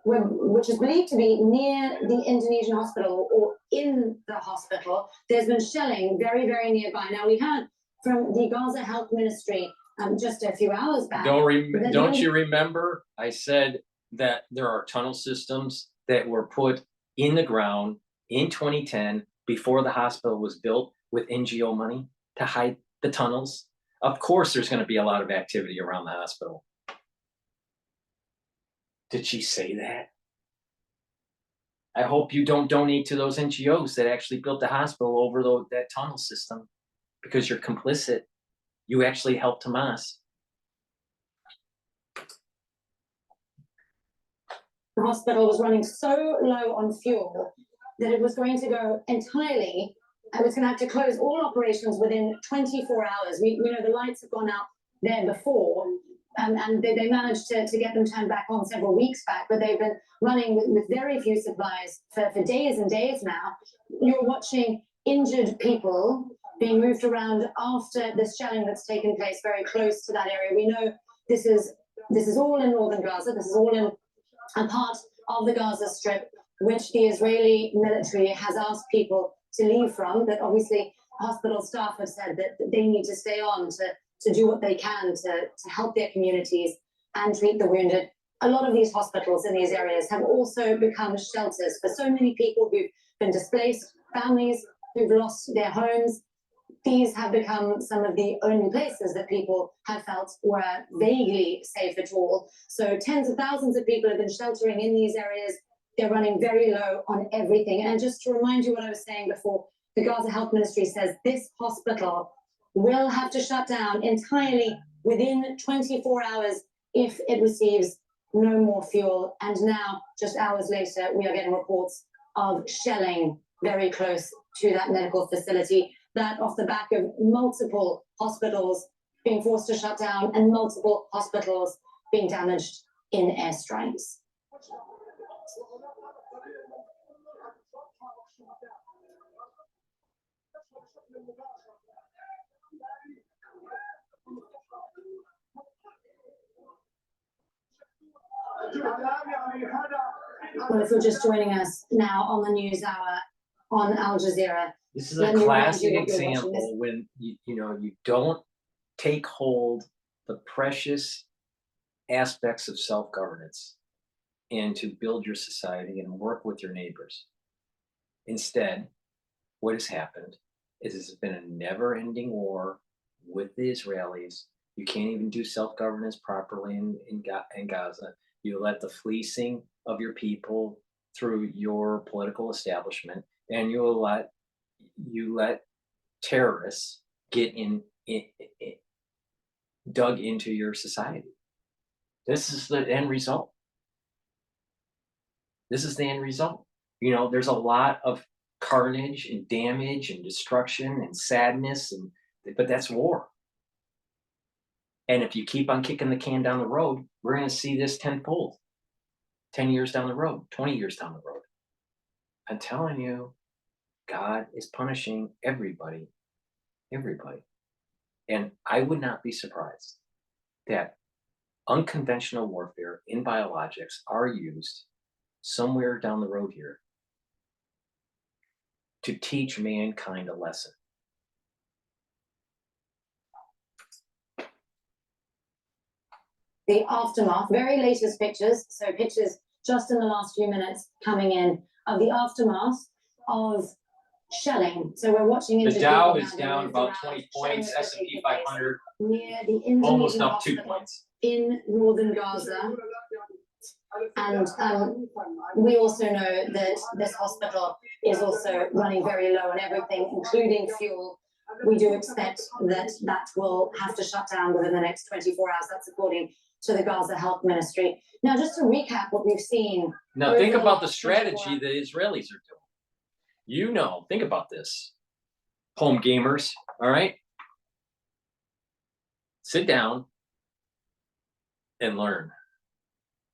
which is believed to be near the Indonesian hospital or in the hospital. There's been shelling very, very nearby. Now, we heard from the Gaza Health Ministry just a few hours back. Don't you remember I said that there are tunnel systems that were put in the ground in 2010 before the hospital was built with NGO money to hide the tunnels? Of course there's going to be a lot of activity around the hospital. Did she say that? I hope you don't donate to those NGOs that actually built the hospital over that tunnel system, because you're complicit. You actually helped Hamas. The hospital was running so low on fuel that it was going to go entirely, it was going to have to close all operations within 24 hours. We know the lights have gone out there before, and they managed to get them turned back on several weeks back, but they've been running with very few supplies for days and days now. You're watching injured people being moved around after the shelling that's taken place very close to that area. We know this is all in northern Gaza. This is all in a part of the Gaza Strip which the Israeli military has asked people to leave from. But obviously hospital staff have said that they need to stay on to do what they can to help their communities and treat the wounded. A lot of these hospitals in these areas have also become shelters for so many people who've been displaced, families who've lost their homes. These have become some of the only places that people have felt were vaguely safe at all. So tens of thousands of people have been sheltering in these areas. They're running very low on everything. And just to remind you what I was saying before, the Gaza Health Ministry says this hospital will have to shut down entirely within 24 hours if it receives no more fuel. And now, just hours later, we are getting reports of shelling very close to that medical facility. That off the back of multiple hospitals being forced to shut down and multiple hospitals being damaged in airstrikes. Well, if you're just joining us now on the News Hour on Al Jazeera, this is a classic example when you don't take hold the precious aspects of self-governance and to build your society and work with your neighbors. Instead, what has happened is it's been a never-ending war with the Israelis. You can't even do self-governance properly in Gaza. You let the fleecing of your people through your political establishment, and you let terrorists get dug into your society. This is the end result. This is the end result. There's a lot of carnage and damage and destruction and sadness, but that's war. And if you keep on kicking the can down the road, we're going to see this tenfold. 10 years down the road, 20 years down the road. I'm telling you, God is punishing everybody. Everybody. And I would not be surprised that unconventional warfare in biologics are used somewhere down the road here to teach mankind a lesson. the aftermath, very latest pictures, so pictures just in the last few minutes coming in of the aftermath of shelling. So we're watching The images. Dow people is now down move about around, 20 shelling points, that's S&P taking place 500 near the Indonesian almost up 2 hospital points. in northern Gaza. And we also know that this hospital is also running very low on everything, including fuel. We do expect that that will have to shut down within the next 24 hours. That's according to the Gaza Health Ministry. Now, just to recap what we've seen. Now, think about the strategy the Israelis are doing. You know, think about this. Home gamers, all right? Sit down and learn.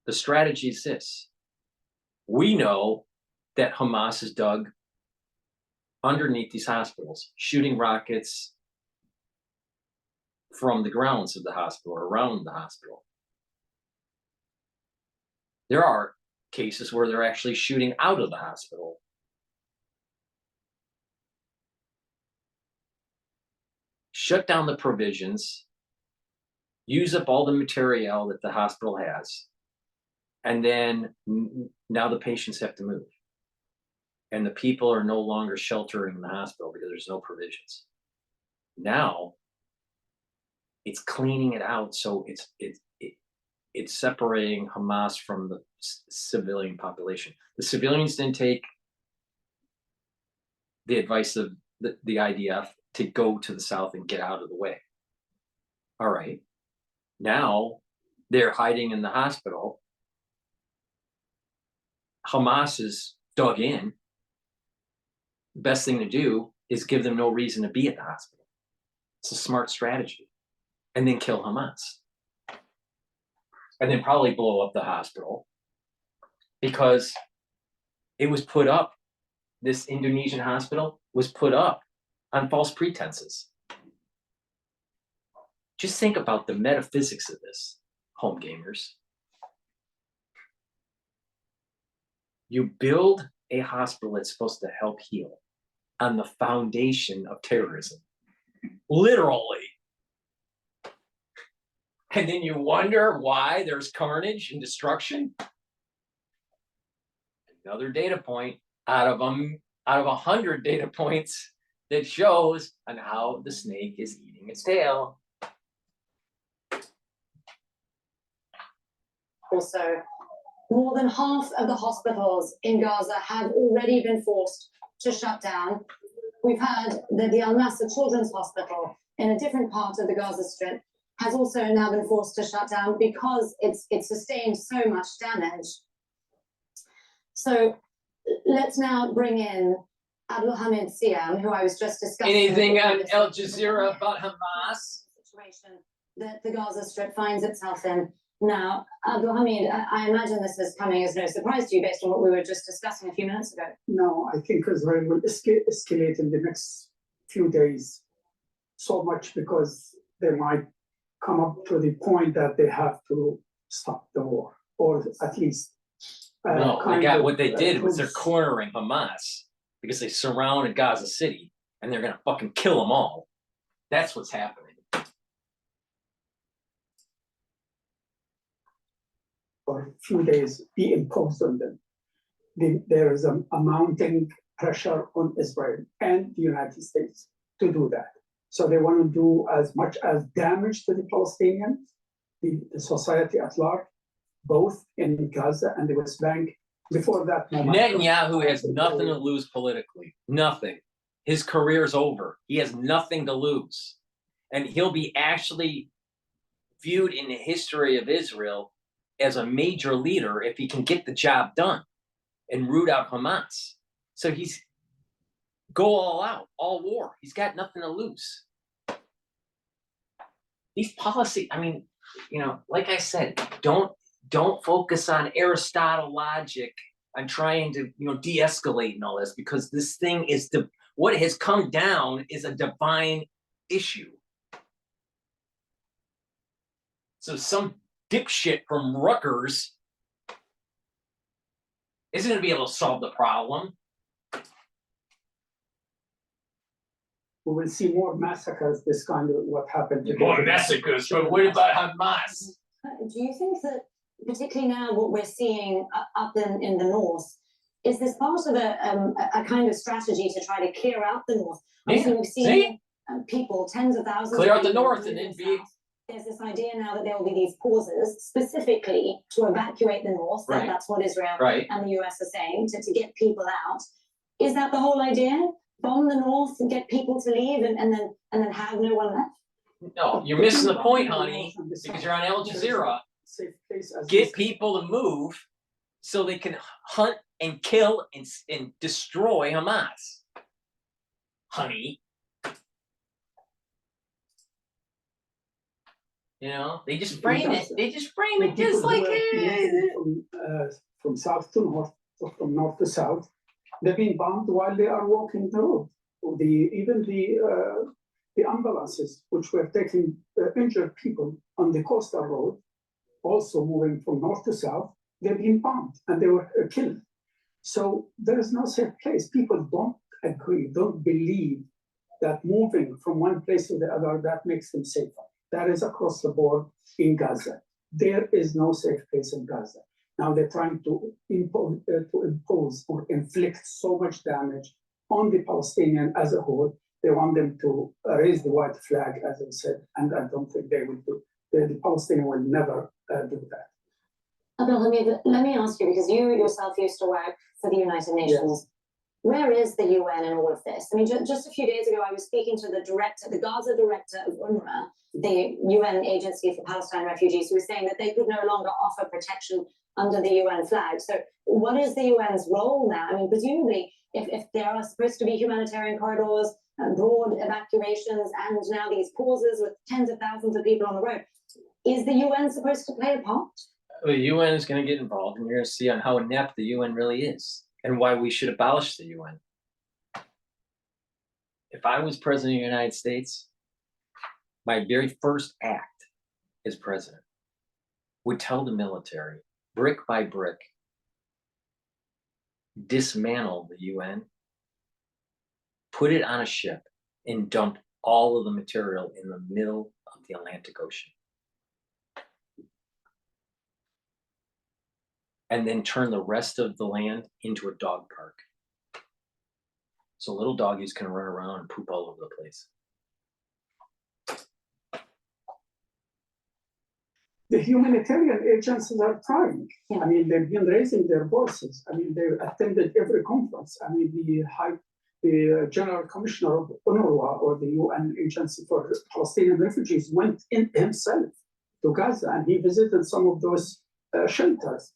The strategy is this. We know that Hamas is dug underneath these hospitals, shooting rockets from the grounds of the hospital or around the hospital. There are cases where they're actually shooting out of the hospital. Shut down the provisions, use up all the material that the hospital has, and then now the patients have to move. And the people are no longer sheltering in the hospital because there's no provisions. Now, it's cleaning it out, so it's separating Hamas from the civilian population. The civilians didn't take the advice of the IDF to go to the south and get out of the way. All right. Now they're hiding in the hospital. Hamas is dug in. The best thing to do is give them no reason to be at the hospital. It's a smart strategy. And then kill Hamas. And then probably blow up the hospital because it was put up, this Indonesian hospital was put up on false pretenses. Just think about the metaphysics of this, home gamers. You build a hospital that's supposed to help heal on the foundation of terrorism. Literally. And then you wonder why there's carnage and destruction. Another data point out of 100 data points that shows on how the snake is eating its tail. Also, more than half of the hospitals in Gaza have already been forced to shut down. We've heard that the Al-Nasser Children's Hospital in a different part of the Gaza Strip has also now been forced to shut down because it's sustained so much damage. So let's now bring in Abdulhamid Siam, who I was just discussing. Anything on Al Jazeera about Hamas? Situation that the Gaza Strip finds itself in now. Abdulhamid, I imagine this is coming as no surprise to you based on what we were just discussing a few minutes ago. No, I think Israel will escalate in the next few days so much because they might come up to the point that they have to stop the war, or at least No, what they did was they're cornering Hamas because they surrounded Gaza City and they're gonna fucking kill them all. That's what's happening. For a few days be imposed on them. There is a mounting pressure on Israel and the United States to do that. So they want to do as much as damage to the Palestinians, the society at large, both in Gaza and the West Bank. Before that moment, Netanyahu has nothing to lose politically. Nothing. His career's over. He has nothing to lose. And he'll be actually viewed in the history of Israel as a major leader if he can get the job done and root out Hamas. So he's go all out, all war. He's got nothing to lose. These policy, I mean, like I said, don't focus on Aristotle logic and trying to, de-escalate and all this, because this thing is what has come down is a divine issue. So some dipshit from Rutgers isn't going to be able to solve the problem. we will see more massacres, this kind of what happened. More massacres, but what about Hamas? Do you think that, particularly now, what we're seeing up in the north, is this part of a kind of strategy to try to clear out the north? Obviously, we've seen people, tens of thousands. Clear of out the people north and then be. There's this idea now that there will be these pauses specifically to evacuate the north. Right. That's what Israel Right. and the US are saying to get people out. Is that the whole idea? Bomb the north and get people to leave and then have no one left? No, you're missing the point, honey, because you're on Al Jazeera. Get people to move so they can hunt and kill and destroy Hamas. Honey. You know, they just frame it. They just frame it just like from south to north, or from north to south, they've been bombed while they are walking the road. Even the ambulances, which were taking injured people on the coastal road, also moving from north to south, they've been bombed and they were killed. So there is no safe place. People don't agree, don't believe that moving from one place to the other, that makes them safer. That is across the board in Gaza. There is no safe place in Gaza. Now they're trying to impose or inflict so much damage on the Palestinian as a whole. They want them to raise the white flag, as I said, and I don't think they will do. The Palestinian will never do that. Let me ask you, because you yourself used to work for the United Nations. Yes. Where is the UN in all of this? I mean, just a few days ago, I was speaking to the Gaza director of UNRWA, the UN Agency for Palestine Refugees, who was saying that they could no longer offer protection under the UN flag. So what is the UN's role now? I mean, presumably, if there are supposed to be humanitarian corridors, broad evacuations, and now these pauses with tens of thousands of people on the road, is the UN supposed to play a part? The UN is going to get involved, and you're going to see on how inept the UN really is, and why we should abolish the UN. If I was president of the United States, my very first act as president would tell the military, brick by brick, dismantle the UN, put it on a ship, and dump all of the material in the middle of the Atlantic Ocean. And then turn the rest of the land into a dog park. So little doggies can run around and poop all over the place. The humanitarian agencies are trying. I mean, they've been raising their voices. I mean, they've attended every conference. I mean, the General Commissioner of UNRWA, or the UN Agency for Palestinian Refugees, went in himself to Gaza, and he visited some of those shelters.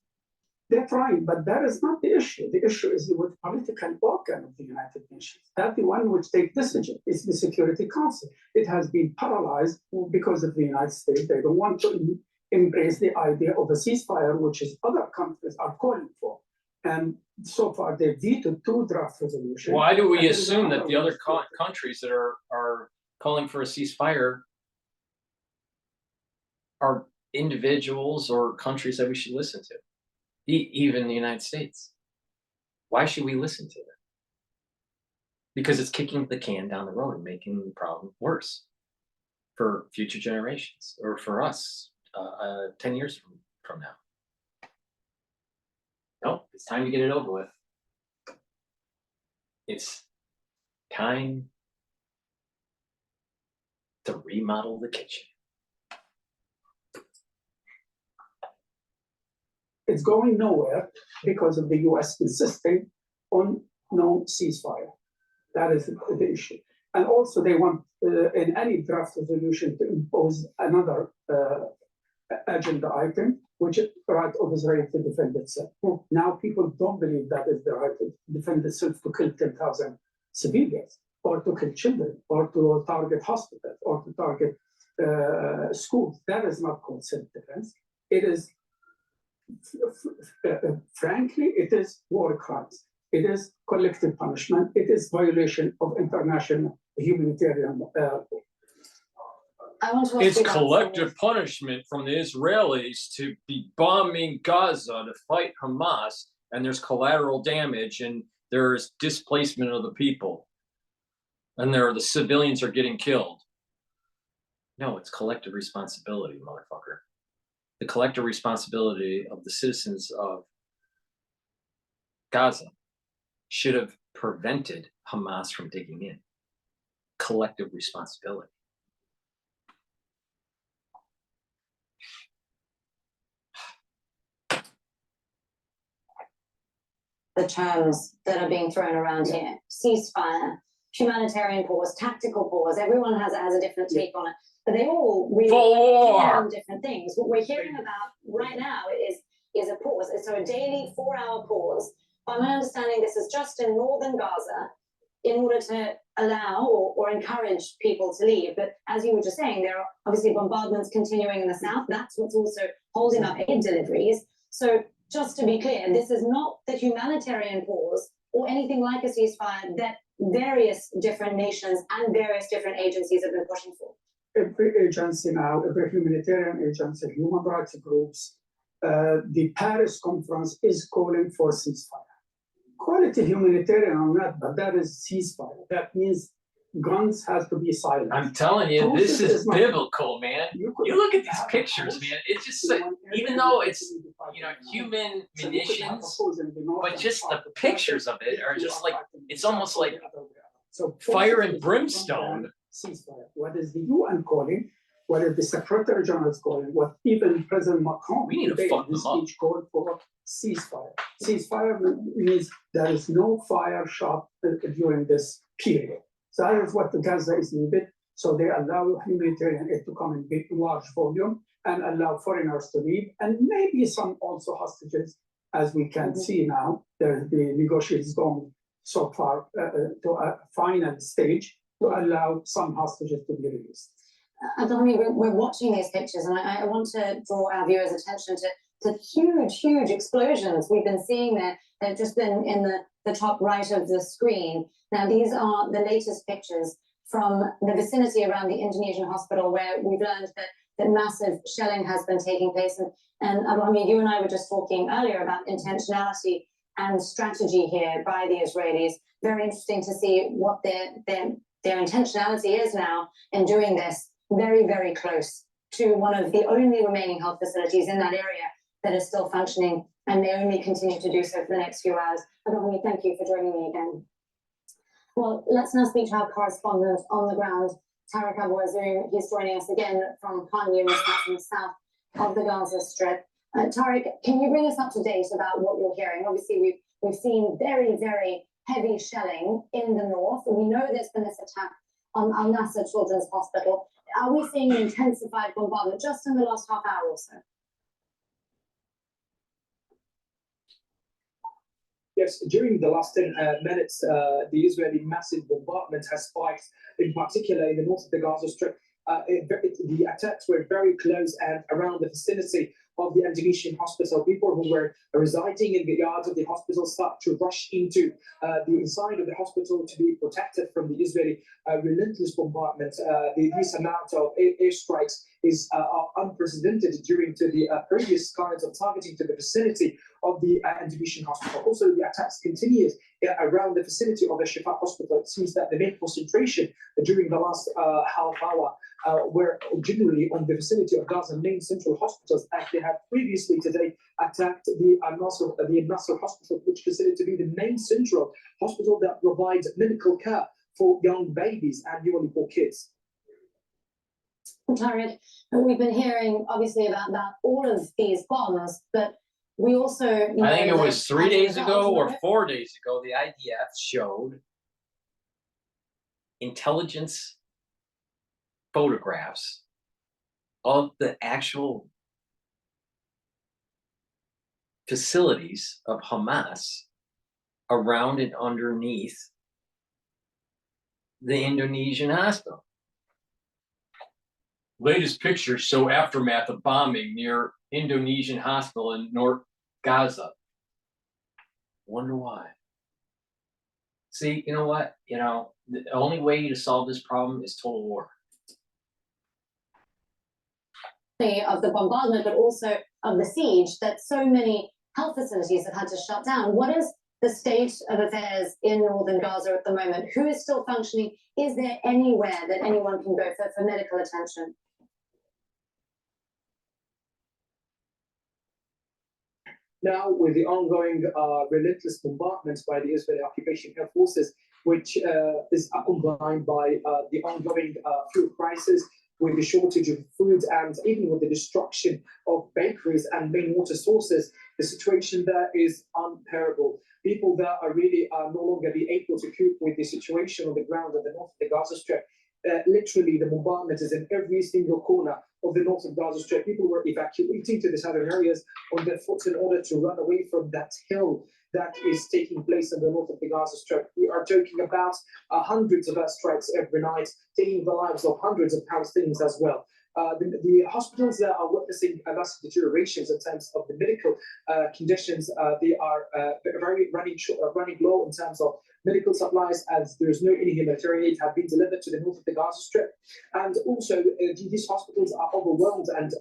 They're trying, but that is not the issue. The issue is with the political organ of the United Nations. That's the one which takes decision. It's the Security Council. It has been paralyzed because of the United States. They don't want to embrace the idea of a ceasefire, which is other countries are calling for. And so far, they vetoed 2 draft resolutions. Why do we assume that the other countries that are calling for a ceasefire are individuals or countries that we should listen to? Even the United States. Why should we listen to them? Because it's kicking the can down the road and making the problem worse for future generations, or for us 10 years from now. No, it's time to get it over with. It's time to remodel the kitchen. It's going nowhere because of the US insisting on no ceasefire. That is the issue. And also they want in any draft resolution to impose another agenda item, which is the right of Israel to defend itself. Now people don't believe that is the right to defend itself, to kill 10,000 civilians, or to kill children, or to target hospitals, or to target schools. That is not called self-defense. It is frankly, it is war crimes. It is collective punishment. It is violation of international humanitarian law. It's collective punishment from the Israelis to be bombing Gaza to fight Hamas, and there's collateral damage, and there's displacement of the people, and the civilians are getting killed. No, it's collective responsibility, motherfucker. the collective responsibility of the citizens of Gaza should have prevented Hamas from digging in. Collective responsibility. The terms that are being thrown around here: ceasefire, humanitarian pause, tactical pause. Everyone has a different take on it, but they all really mean different things. What we're hearing about right now is a pause. So a daily 4-hour pause. By my understanding, this is just in northern Gaza in order to allow or encourage people to leave. But as you were just saying, there are obviously bombardments continuing in the south. That's what's also holding up aid deliveries. So just to be clear, this is not the humanitarian pause or anything like a ceasefire that various different nations and various different agencies have been pushing for. Every agency now, every humanitarian agency, human rights groups, the Paris conference is calling for ceasefire. Call it a humanitarian or not, but that is ceasefire. That means guns has to be silent. I'm telling you, this is biblical, man. You look at these pictures, man. It's just like, even though it's, you know, human munitions, but just the pictures of it are just like, it's almost like fire and brimstone. Ceasefire. What is the UN calling? What is the Secretary General calling? What even President Macron today in his speech called for ceasefire. Ceasefire means there is no fire shot during this period. So that is what the Gaza is needed. So they allow humanitarian aid to come in big, large volume and allow foreigners to leave, and maybe some also hostages, as we can see now. The negotiations going so far to a final stage to allow some hostages to be released. We're watching these pictures, and I want to draw our viewers' attention to huge explosions we've been seeing there. They've just been in the top right of the screen. Now, these are the latest pictures from the vicinity around the Indonesian hospital, where we've learned that massive shelling has been taking place. And Abraham, you and I were just talking earlier about intentionality and strategy here by the Israelis. Very interesting to see what their intentionality is now in doing this very close to one of the only remaining health facilities in that area that is still functioning, and they only continue to do so for the next few hours. Abraham, thank you for joining me again. Well, let's now speak to our correspondent on the ground, Tarek Abu-Azzoum. He's joining us again from Khan Yunis, that's in the south of the Gaza Strip. Tarek, can you bring us up to date about what you're hearing? Obviously, we've seen very heavy shelling in the north. We know there's been this attack on Al Nasser Children's Hospital. Are we seeing an intensified bombardment just in the last half hour or so? Yes, during the last 10 minutes, the Israeli massive bombardment has spiked, in particular in the north of the Gaza Strip. The attacks were very close and around the vicinity of the Indonesian hospital. People who were residing in the yards of the hospital start to rush into the inside of the hospital to be protected from the Israeli relentless bombardment. This amount of airstrikes is unprecedented during the previous kinds of targeting to the vicinity of the Indonesian hospital. Also, the attacks continued around the vicinity of the Shifa hospital. It seems that the main concentration during the last half hour were generally on the vicinity of Gaza main central hospitals, as they had previously today attacked the Al-Nasser hospital, which is considered to be the main central hospital that provides medical care for young babies and newly born kids. Tarek, we've been hearing obviously about all of these bombs, but we also know I think it was 3 days ago or 4 days ago, the IDF showed intelligence photographs of the actual facilities of Hamas around and underneath the Indonesian hospital. Latest pictures show aftermath of bombing near Indonesian hospital in North Gaza. Wonder why. See, you know what? You know, the only way to solve this problem is total war. Of the bombardment, but also of the siege, that so many health facilities have had to shut down. What is the state of affairs in northern Gaza at the moment? Who is still functioning? Is there anywhere that anyone can go for medical attention? Now, with the ongoing relentless bombardments by the Israeli occupation air forces, which is accompanied by the ongoing food crisis, with the shortage of food and even with the destruction of bakeries and main water sources, the situation there is unbearable. People there are really no longer be able to cope with the situation on the ground in the north of the Gaza Strip. Literally, the bombardment is in every single corner of the north of Gaza Strip. People were evacuating to the southern areas on their foot in order to run away from that hill that is taking place in the north of the Gaza Strip. We are talking about hundreds of airstrikes every night, taking the lives of hundreds of Palestinians as well. The hospitals that are witnessing massive deteriorations in terms of the medical conditions. They are very running low in terms of medical supplies, as there is no any humanitarian aid have been delivered to the north of the Gaza Strip. And also, these hospitals are overwhelmed and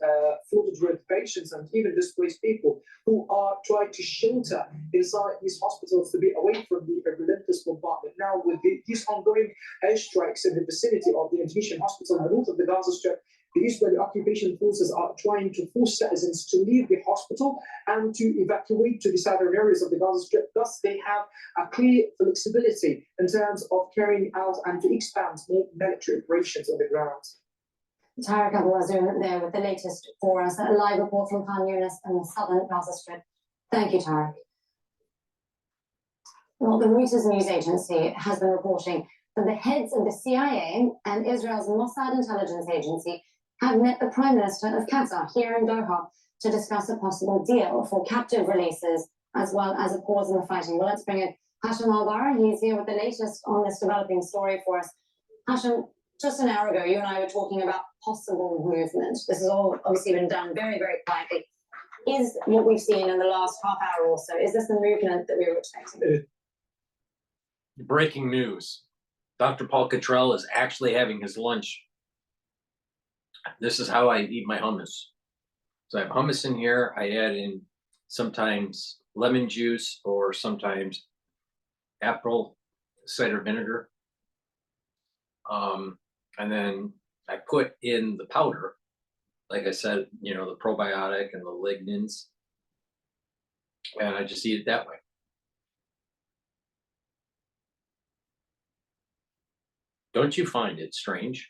flooded with patients and even displaced people who are trying to shelter inside these hospitals to be away from the relentless bombardment. Now, with these ongoing airstrikes in the vicinity of the Indonesian hospital in the north of the Gaza Strip, the Israeli occupation forces are trying to force citizens to leave the hospital and to evacuate to the southern areas of the Gaza Strip. Thus, they have a clear flexibility in terms of carrying out and to expand more military operations on the ground. Tarek Abouazzoum there with the latest for us. A live report from Khan Yunis and the southern Gaza Strip. Thank you, Tarek. Well, the Reuters news agency has been reporting that the heads of the CIA and Israel's Mossad intelligence agency have met the Prime Minister of Qatar here in Doha to discuss a possible deal for captive releases as well as a pause in the fighting. Well, let's bring in Hashim Al-Bara. He's here with the latest on this developing story for us. Hashim, just an hour ago, you and I were talking about possible movement. This has all obviously been done very, very quietly. Is what we've seen in the last half hour or so, is this the movement that we were expecting? Breaking news. Dr. Paul Cottrell is actually having his lunch. This is how I eat my hummus. So I have hummus in here. I add in sometimes lemon juice or sometimes apple cider vinegar. And then I put in the powder, like I said, you know, the probiotic and the lignins. And I just eat it that way. Don't you find it strange?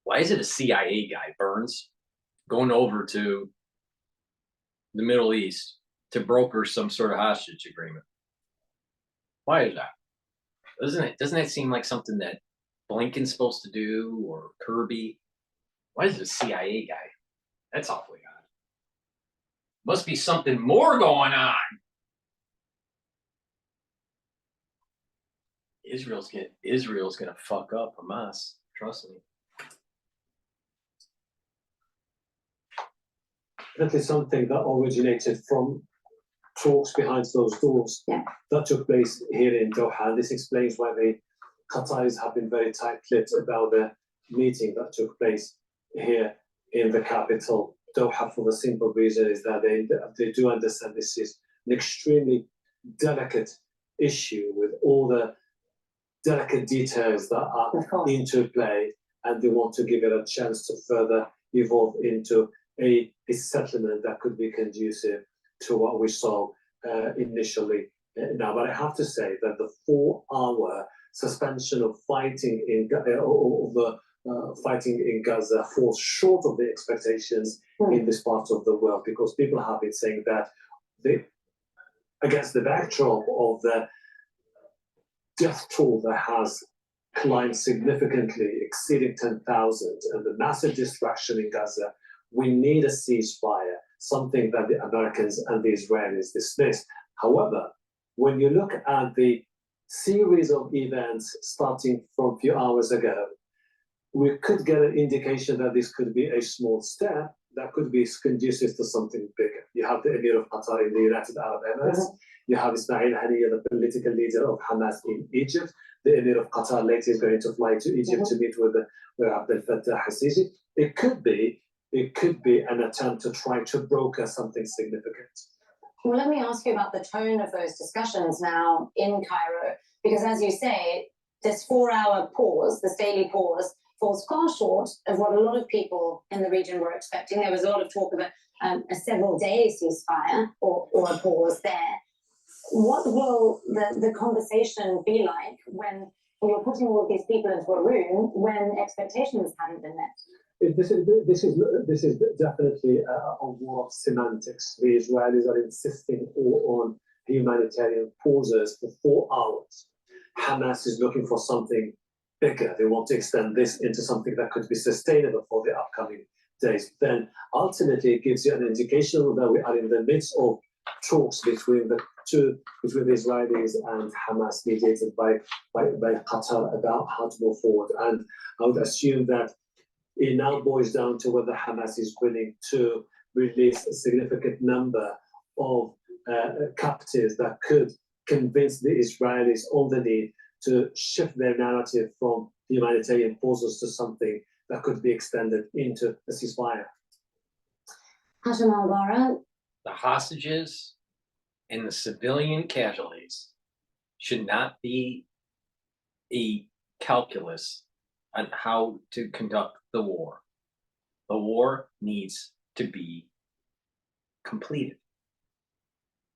Why is it a CIA guy, Burns, going over to the Middle East to broker some sort of hostage agreement? Why is that? Doesn't that seem like something that Blinken's supposed to do, or Kirby? Why is it a CIA guy? That's awfully odd. Must be something more going on. Israel's gonna fuck up Hamas. Trust me. That is something that originated from talks behind closed doors that took place here in Doha. This explains why the Qataris have been very tight-lipped about the meeting that took place here in the capital, Doha, for the simple reason is that they do understand this is an extremely delicate issue with all the delicate details that are into play, and they want to give it a chance to further evolve into a settlement that could be conducive to what we saw initially. Now, but I have to say that the 4-hour suspension of fighting in fighting in Gaza falls short of the expectations in this part of the world, because people have been saying that against the backdrop of the death toll that has climbed significantly, exceeding 10,000, and the massive destruction in Gaza, we need a ceasefire, something that the Americans and the Israelis dismissed. However, when you look at the series of events starting from a few hours ago, we could get an indication that this could be a small step that could be conducive to something bigger. You have the Emir of Qatar in the United Arab Emirates. You have Ismail Haniyeh, the political leader of Hamas in Egypt. The Emir of Qatar later is going to fly to Egypt to meet with Abdel Fattah al-Sisi. It could be an attempt to try to broker something significant. Well, let me ask you about the tone of those discussions now in Cairo, because as you say, this 4-hour pause, this daily pause, falls far short of what a lot of people in the region were expecting. There was a lot of talk of a a several-day ceasefire or a pause there. What will the conversation be like when you're putting all of these people into a room when expectations haven't been met? This is definitely a war of semantics. The Israelis are insisting on humanitarian pauses for 4 hours. Hamas is looking for something bigger. They want to extend this into something that could be sustainable for the upcoming days. Then ultimately it gives you an indication that we are in the midst of talks between the Israelis and Hamas, mediated by Qatar, about how to move forward. And I would assume that it now boils down to whether Hamas is willing to release a significant number of captives that could convince the Israelis on the need to shift their narrative from humanitarian pauses to something that could be extended into a ceasefire. Hashim Al-Bara. The hostages and the civilian casualties should not be a calculus on how to conduct the war. The war needs to be completed.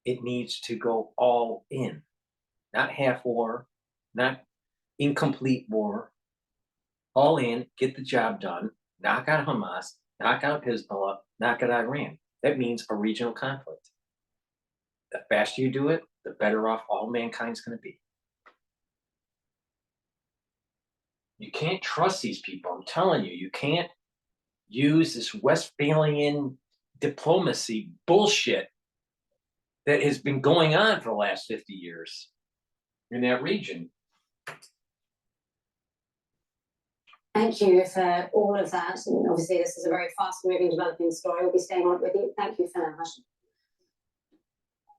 It needs to go all in, not half war, not incomplete war. All in, get the job done, knock out Hamas, knock out Hezbollah, knock out Iran. That means a regional conflict. The faster you do it, the better off all mankind's going to be. You can't trust these people. I'm telling you, you can't use this Westphalian diplomacy bullshit that has been going on for the last 50 years in that region. Thank you for all of that. And obviously, this is a very fast-moving, developing story. We'll be staying on it with you. Thank you for that, Hashim.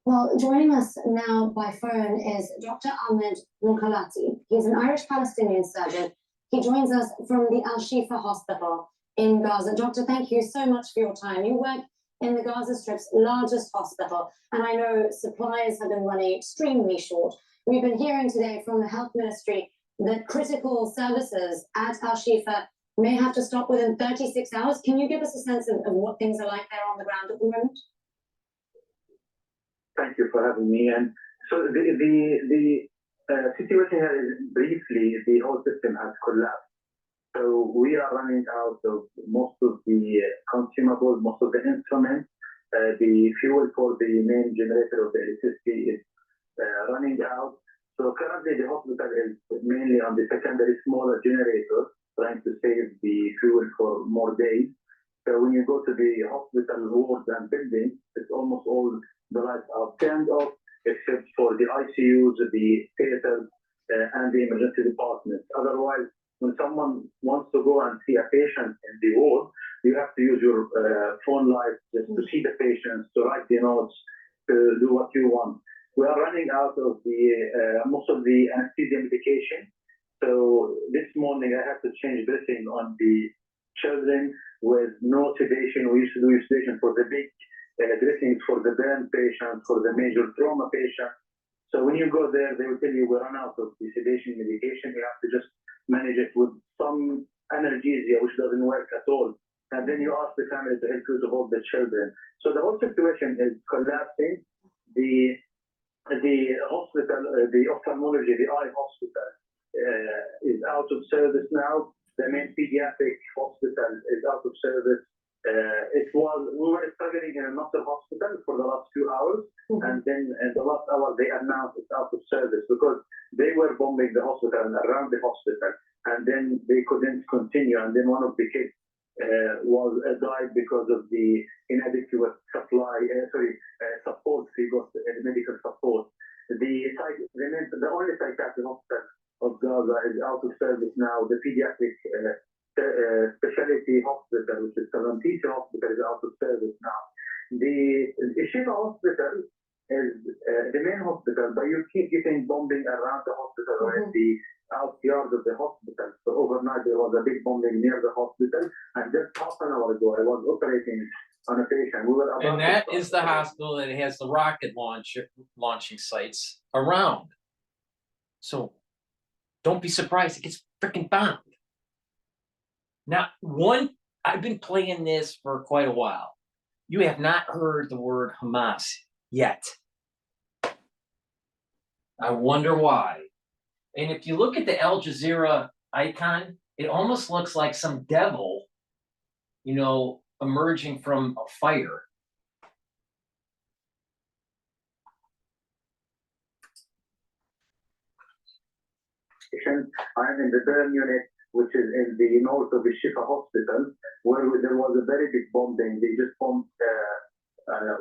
Well, joining us now by phone is Dr. Ahmed Mukhalati. He's an Irish-Palestinian surgeon. He joins us from the Al-Shifa Hospital in Gaza. Doctor, thank you so much for your time. You work in the Gaza Strip's largest hospital, and I know supplies have been running extremely short. We've been hearing today from the Health Ministry that critical services at Al-Shifa may have to stop within 36 hours. Can you give us a sense of what things are like there on the ground at the moment? Thank you for having me. And so the situation here is, briefly, the whole system has collapsed. So we are running out of most of the consumables, most of the instruments. The fuel for the main generator of the electricity is running out. So currently the hospital is mainly on the secondary smaller generators, trying to save the fuel for more days. So when you go to the hospital wards and buildings, it's almost all the lights are turned off, except for the ICUs, the theaters, and the emergency departments. Otherwise, when someone wants to go and see a patient in the ward, you have to use your phone light just to see the patients, to write the notes, to do what you want. We are running out of the most of the anesthesia medication. So this morning I had to change dressing on the children with no sedation. We used to do sedation for the big dressings for the burn patients, for the major trauma patients. So when you go there, they will tell you we run out of the sedation medication. You have to just manage it with some analgesia, which doesn't work at all. And then you ask the family to help you to hold the children. So the whole situation is collapsing. The hospital, the ophthalmology, the eye hospital is out of service now. The main pediatric hospital is out of service. We were struggling in another hospital for the last 2 hours, and then in the last hour they announced it's out of service because they were bombing the hospital and around the hospital, and then they couldn't continue. And then one of the kids died because of the inadequate support. He got medical support. The only psychiatric hospital of Gaza is out of service now. The pediatric specialty hospital, which is Cottrell Hospital, is out of service now. The Shifa Hospital is the main hospital, but you keep getting bombing around the hospital or in the outyard of the hospital. So overnight there was a big bombing near the hospital, and just half an hour ago I was operating on a patient. And that is the hospital that has the rocket launching sites around. So don't be surprised it gets freaking bombed. Now, I've been playing this for quite a while. You have not heard the word Hamas yet. I wonder why. And if you look at the Al Jazeera icon, it almost looks like some devil, emerging from a fire. I'm in the burn unit, which is in the north of the Shifa hospital, where there was a very big bombing. They just bombed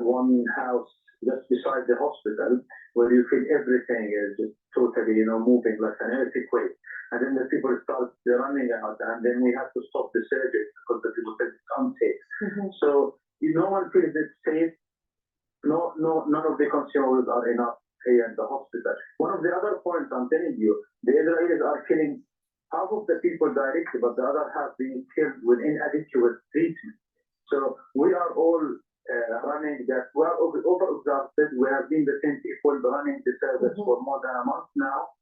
one house just beside the hospital, where you feel everything is just totally, moving like an earthquake. And then the people start running out, and then we had to stop the surgery because the people said it's unsafe. So no one feels it's safe. None of the consumables are enough here in the hospital. One of the other points I'm telling you, the Israelis are killing half of the people directly, but the other half being killed with inadequate treatment. So we are all running that. We are over-exhausted. We have been the same people running the service for more than a month now.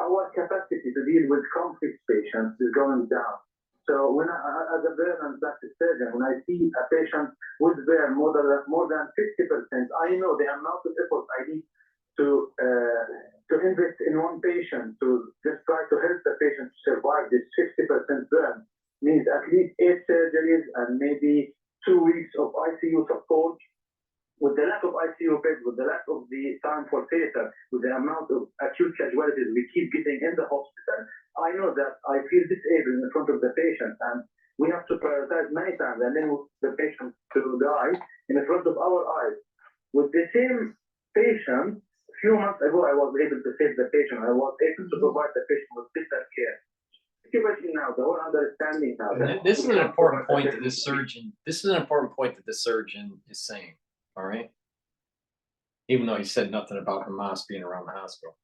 Our capacity to deal with complex patients is going down. So when as a burn and plastic surgeon, when I see a patient with burn more than 50%, I know the amount of effort I need to invest in one patient to just try to help the patient to survive this 50% burn means at least 8 surgeries and maybe 2 weeks of ICU support. With the lack of ICU beds, with the lack of the time for theater, with the amount of acute casualties we keep getting in the hospital, I know that I feel disabled in front of the patient, and we have to prioritize many times and then the patient to die in front of our eyes. With the same patient, a few months ago, I was able to save the patient. I was able to provide the patient with better care. Situation now, the whole understanding now. This is an important point that this surgeon. This is an important point that the surgeon is saying. All right. Even though he said nothing about Hamas being around the hospital.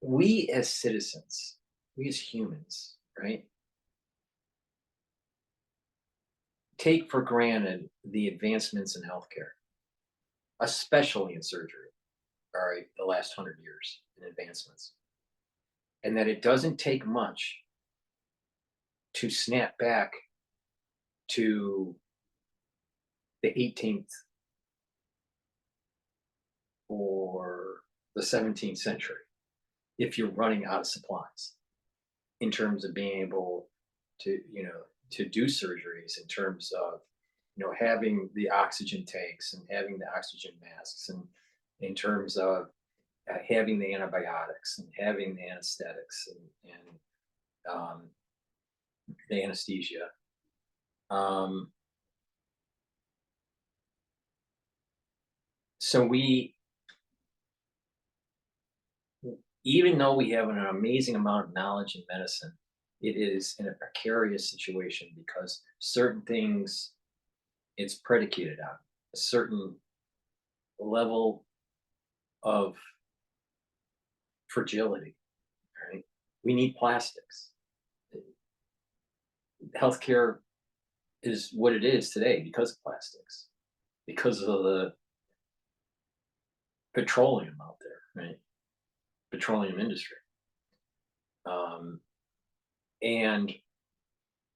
We as citizens, we as humans, right, take for granted the advancements in healthcare, especially in surgery, all right, the last 100 years in advancements. And that it doesn't take much to snap back to the 18th or the 17th century if you're running out of supplies in terms of being able to do surgeries, in terms of having the oxygen tanks and having the oxygen masks, and in terms of having the antibiotics and having the anesthetics and the anesthesia. So even though we have an amazing amount of knowledge in medicine, it is in a precarious situation because certain things it's predicated on a certain level of fragility, right? We need plastics. Healthcare is what it is today because of plastics, because of the petroleum out there, right? Petroleum industry.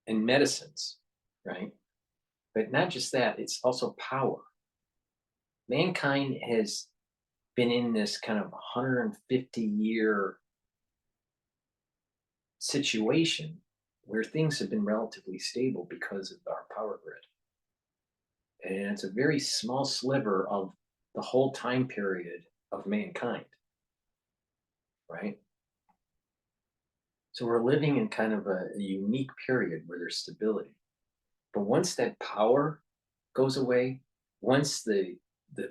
And medicines, right? But not just that, it's also power. Mankind has been in this kind of 150-year situation where things have been relatively stable because of our power grid. And it's a very small sliver of the whole time period of mankind, right? So we're living in kind of a unique period where there's stability. But once that power goes away, once the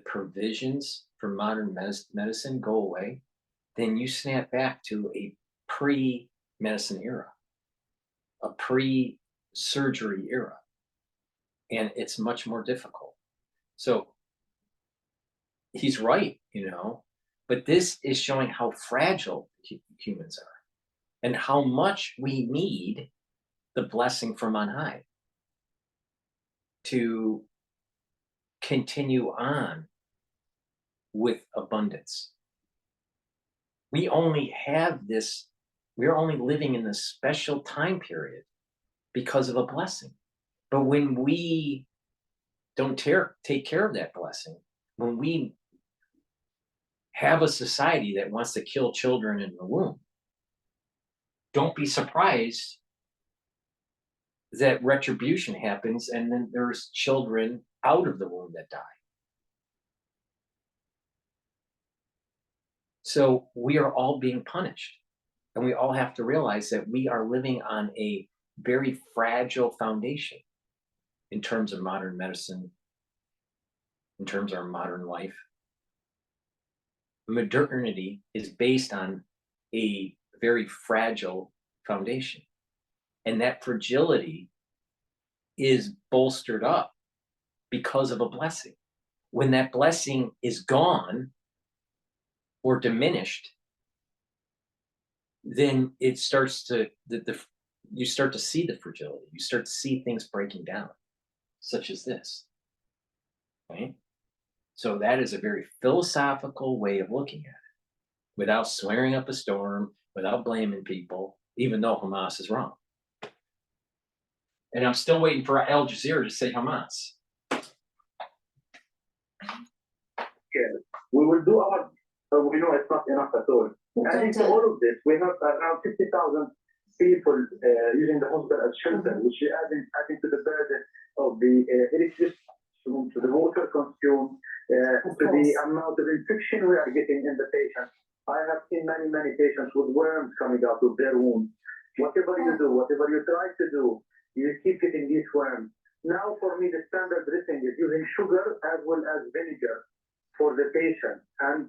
provisions for modern medicine go away, then you snap back to a pre-medicine era, a pre-surgery era. And it's much more difficult. So he's right, but this is showing how fragile humans are and how much we need the blessing from on high to continue on with abundance. We only have this, we're only living in this special time period because of a blessing. But when we don't take care of that blessing, when we have a society that wants to kill children in the womb, don't be surprised that retribution happens and then there's children out of the womb that die. So we are all being punished. And we all have to realize that we are living on a very fragile foundation in terms of modern medicine, in terms of our modern life. Modernity is based on a very fragile foundation. And that fragility is bolstered up because of a blessing. When that blessing is gone or diminished, then it starts to, you start to see the fragility. You start to see things breaking down, such as this, right? So that is a very philosophical way of looking at it, without swearing up a storm, without blaming people, even though Hamas is wrong. And I'm still waiting for Al Jazeera to say Hamas. Yeah, we will do our, we know it's not enough at all. Adding to all of this, we have around 50,000 people using the hospital as shelter, which is adding to the burden of the electricity, to the water consumed, to the amount of infection we are getting in the patients. I have seen many patients with worms coming out of their wounds. Whatever you do, whatever you try to do, you keep getting these worms. Now, for me, the standard dressing is using sugar as well as vinegar for the patient. And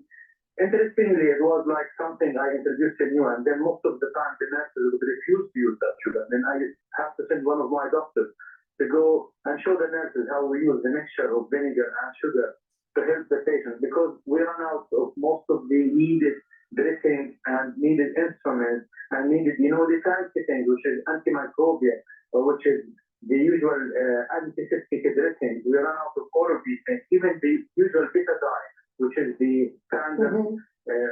interestingly, it was like something I introduced to you, and then most of the time the nurses would refuse to use that sugar. Then I have to send one of my doctors to go and show the nurses how we use the mixture of vinegar and sugar to help the patient, because we run out of most of the needed dressing and needed instruments and needed, the fancy things, which is antimicrobial, or which is the usual antiseptic dressing. We run out of all of these things, even the usual betadine, which is the standard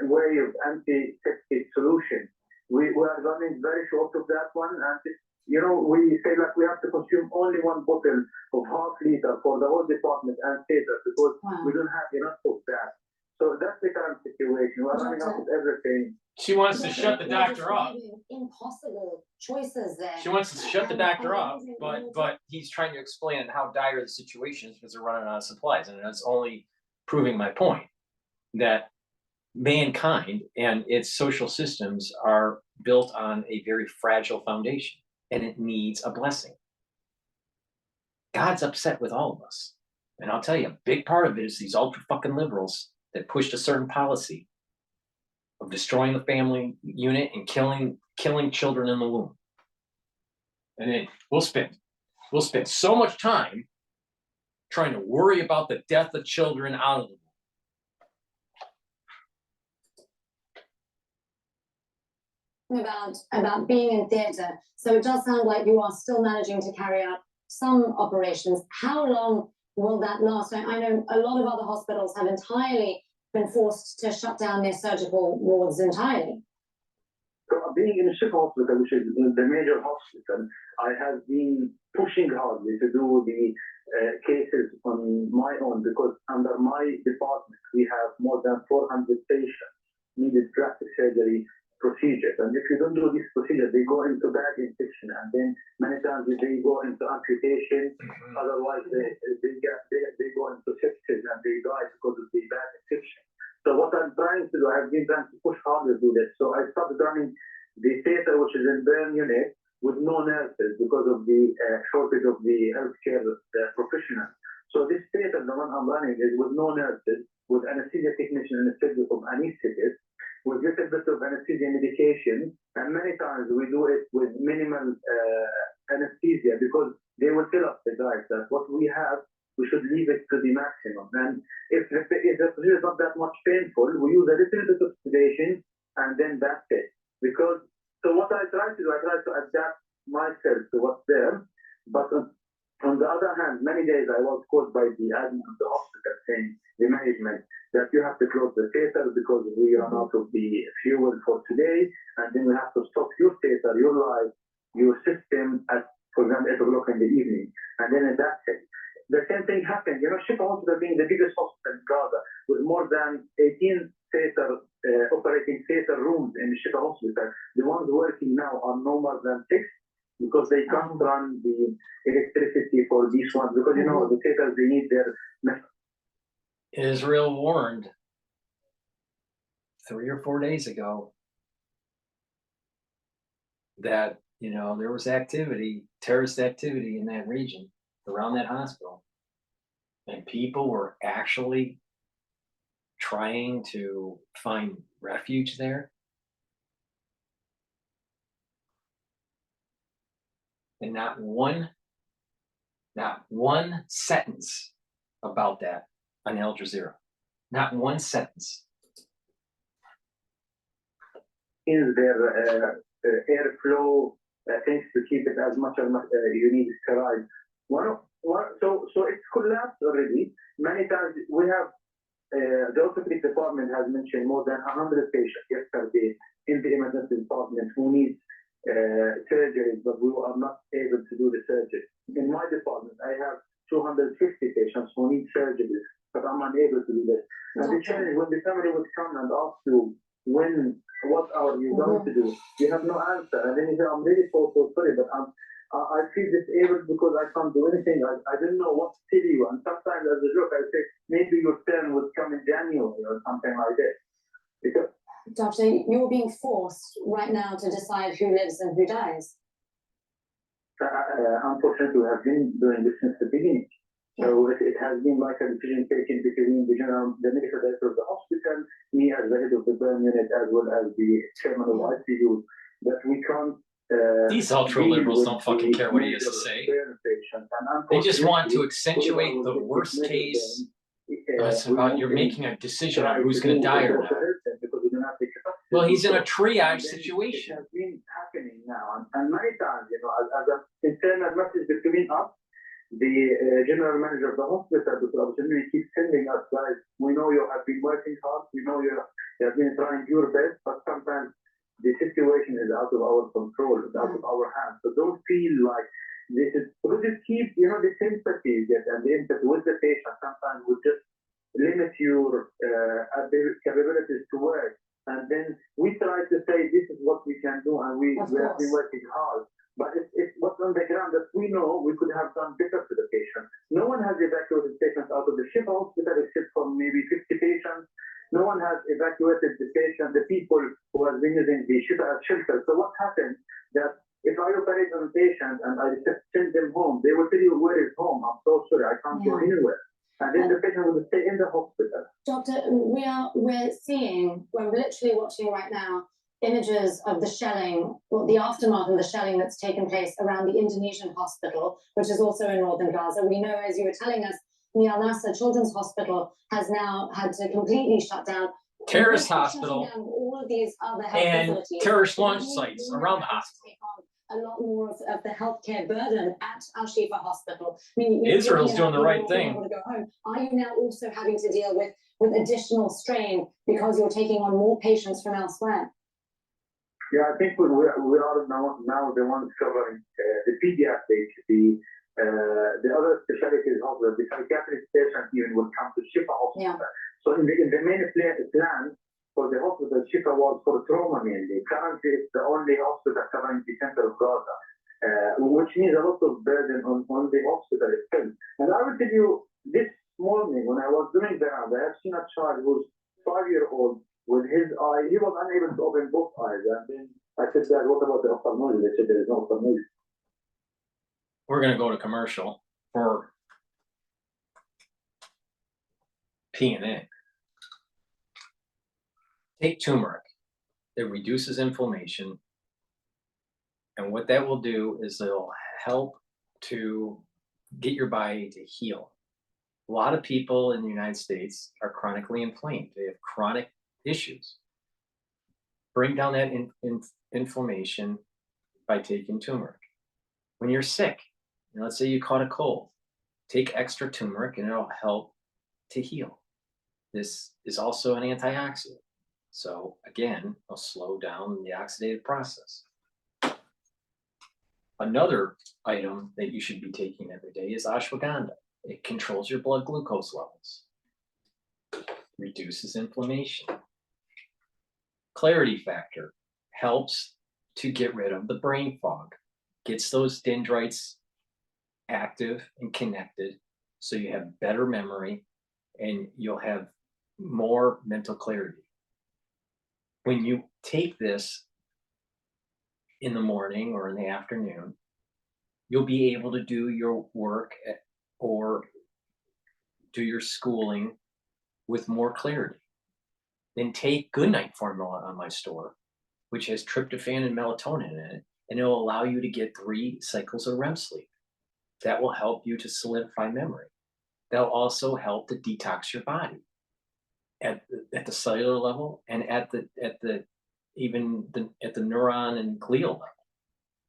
way of antiseptic solution. We are running very short of that one, and we say like we have to consume only one bottle of half liter for the whole department and theater, because we don't have enough of that. So that's the current situation. We're running out of everything. She wants to shut the doctor up. Impossible choices there. She wants to shut the doctor up, but he's trying to explain how dire the situation is because they're running out of supplies, and that's only proving my point that mankind and its social systems are built on a very fragile foundation, and it needs a blessing. God's upset with all of us, and I'll tell you, a big part of it is these ultra fucking liberals that pushed a certain policy of destroying the family unit and killing children in the womb. And then we'll spend so much time trying to worry about the death of children out of the womb. About being in theatre. So it does sound like you are still managing to carry out some operations. How long will that last? I know a lot of other hospitals have entirely been forced to shut down their surgical wards entirely. So being in a Shift hospital, which is the major hospital, I have been pushing hardly to do the cases on my own, because under my department, we have more than 400 patients needed plastic surgery procedures. And if you don't do this procedure, they go into bad infection, and then many times they go into amputation. Otherwise, they go into sepsis and they die because of the bad infection. So what I'm trying to do, I've been trying to push harder to do this. So I started running the theater, which is in burn unit, with no nurses because of the shortage of the healthcare professionals. So this theater, the one I'm running, is with no nurses, with anesthesia technician and a schedule of anesthetist, with little bit of anesthesia medication, and many times we do it with minimal anesthesia, because they will tell us, the guys, that what we have, we should leave it to the maximum. And if the procedure is not that much painful, we use a little bit of sedation, and then that's it. Because, so what I try to do, I try to adapt myself to what's there, but on the other hand, many days I was called by the admin of the hospital saying, the management, that you have to close the theater because we run out of the fuel for today, and then we have to stop your theater, your life, your system for and then that's it. The same thing happened. Shifa Hospital being the biggest hospital in Gaza with more than 18 operating theater rooms in Shifa Hospital. The ones working now are no more than 6 because they can't run the electricity for these ones because the theaters they need their. Israel warned 3 or 4 days ago that there was terrorist activity in that region around that hospital, and people were actually trying to find refuge there. And not one sentence about that on Al Jazeera. Not one sentence. In their airflow things to keep it as much as you need sterile. So it's collapsed already. Many times we have the orthopedic department has mentioned more than 100 patients yesterday in the emergency department who need surgeries, but we are not able to do the surgery. In my department, I have 250 patients who need surgeries, but I'm unable to do this. And the challenge when the family would come and ask you, what are you going to do? You have no answer. And then you say, I'm really so sorry, but I feel disabled because I can't do anything. I don't know what to tell you. And sometimes as a joke, I say, maybe your turn would come in January or something like that. Because Doctor, you're being forced right now to decide who lives and who dies. Unfortunately, we have been doing this since the beginning. So it has been like a decision taken between the medical director of the hospital, me as the head of the burn unit, as well as the chairman of ICU, that we can't. These ultra liberals don't fucking care what he has to say. They just want to accentuate the worst case. It's about you're making a decision on who's going to die or not. Well, he's in a triage situation. It has been happening now, and many times, as an internal message between us, the general manager of the hospital, Dr. Abdul, keeps sending us, guys, we know you have been working hard, we know you have been trying your best, but sometimes the situation is out of our control, it's out of our hands. So don't feel like this is, because it keeps, the sympathy and the empathy with the patient sometimes would just limit your capabilities to work. And then we try to say this is what we can do, and we have been working hard. But it's what's on the ground that we know we could have done better for the patient. No one has evacuated patients out of the Shifa hospital except for maybe 50 patients. No one has evacuated the people who have been using the Shifa as shelter. So what happens that if I operate on a patient and I send them home, they will tell you where is home. I'm so sorry, I can't go anywhere. And then the patient will stay in the hospital. Doctor, we're seeing, we're literally watching right now images of the shelling, or the aftermath of the shelling that's taken place around the Indonesian hospital, which is also in northern Gaza. We know, as you were telling us, the Al Nasser Children's Hospital has now had to completely shut down. Terrorist hospital all of these other health and facilities. terrorist launch sites around the hospital. A lot more of the healthcare burden at Al Shifa Hospital. I mean, Israel's doing the right thing. To go home. Are you now also having to deal with additional strain because you're taking on more patients from elsewhere? Yeah, I think we are now the ones covering the pediatric, the other specialties hospital, the psychiatric patients even will come to Shifa Hospital. Yeah. So in the main plan for the hospital, Shifa was for trauma mainly. Currently, it's the only hospital covering the center of Gaza, which means a lot of burden on the hospital itself. And I will tell you, this morning when I was doing the round, I have seen a child who's 5-year-old with his eye, he was unable to open both eyes. And then I said, Dad, what about the ophthalmology? They said there is no ophthalmology. We're going to go to commercial for P&A. Take turmeric. It reduces inflammation. And what that will do is it'll help to get your body to heal. A lot of people in the United States are chronically inflamed. They have chronic issues. Bring down that inflammation by taking turmeric. When you're sick, let's say you caught a cold, take extra turmeric and it'll help to heal. This is also an antioxidant. So again, it'll slow down the oxidative process. Another item that you should be taking every day is ashwagandha. It controls your blood glucose levels, reduces inflammation. Clarity factor helps to get rid of the brain fog, gets those dendrites active and connected so you have better memory and you'll have more mental clarity. When you take this in the morning or in the afternoon, you'll be able to do your work or do your schooling with more clarity. Then take Goodnight formula on my store, which has tryptophan and melatonin in it, and it'll allow you to get 3 cycles of REM sleep. That will help you to solidify memory. That'll also help to detox your body at the cellular level and at the neuron and glial level.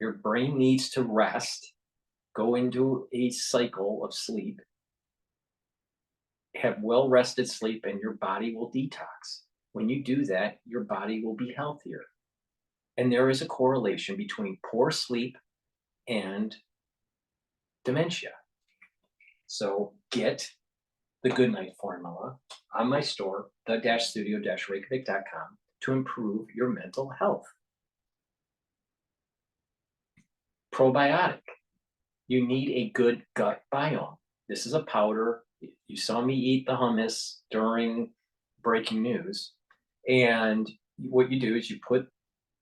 Your brain needs to rest, go into a cycle of sleep, have well-rested sleep, and your body will detox. When you do that, your body will be healthier. And there is a correlation between poor sleep and dementia. So get the Goodnight formula on my store, the-studio-reykjavik.com, to improve your mental health. Probiotic. You need a good gut biome. This is a powder. You saw me eat the hummus during breaking news. And what you do is you put,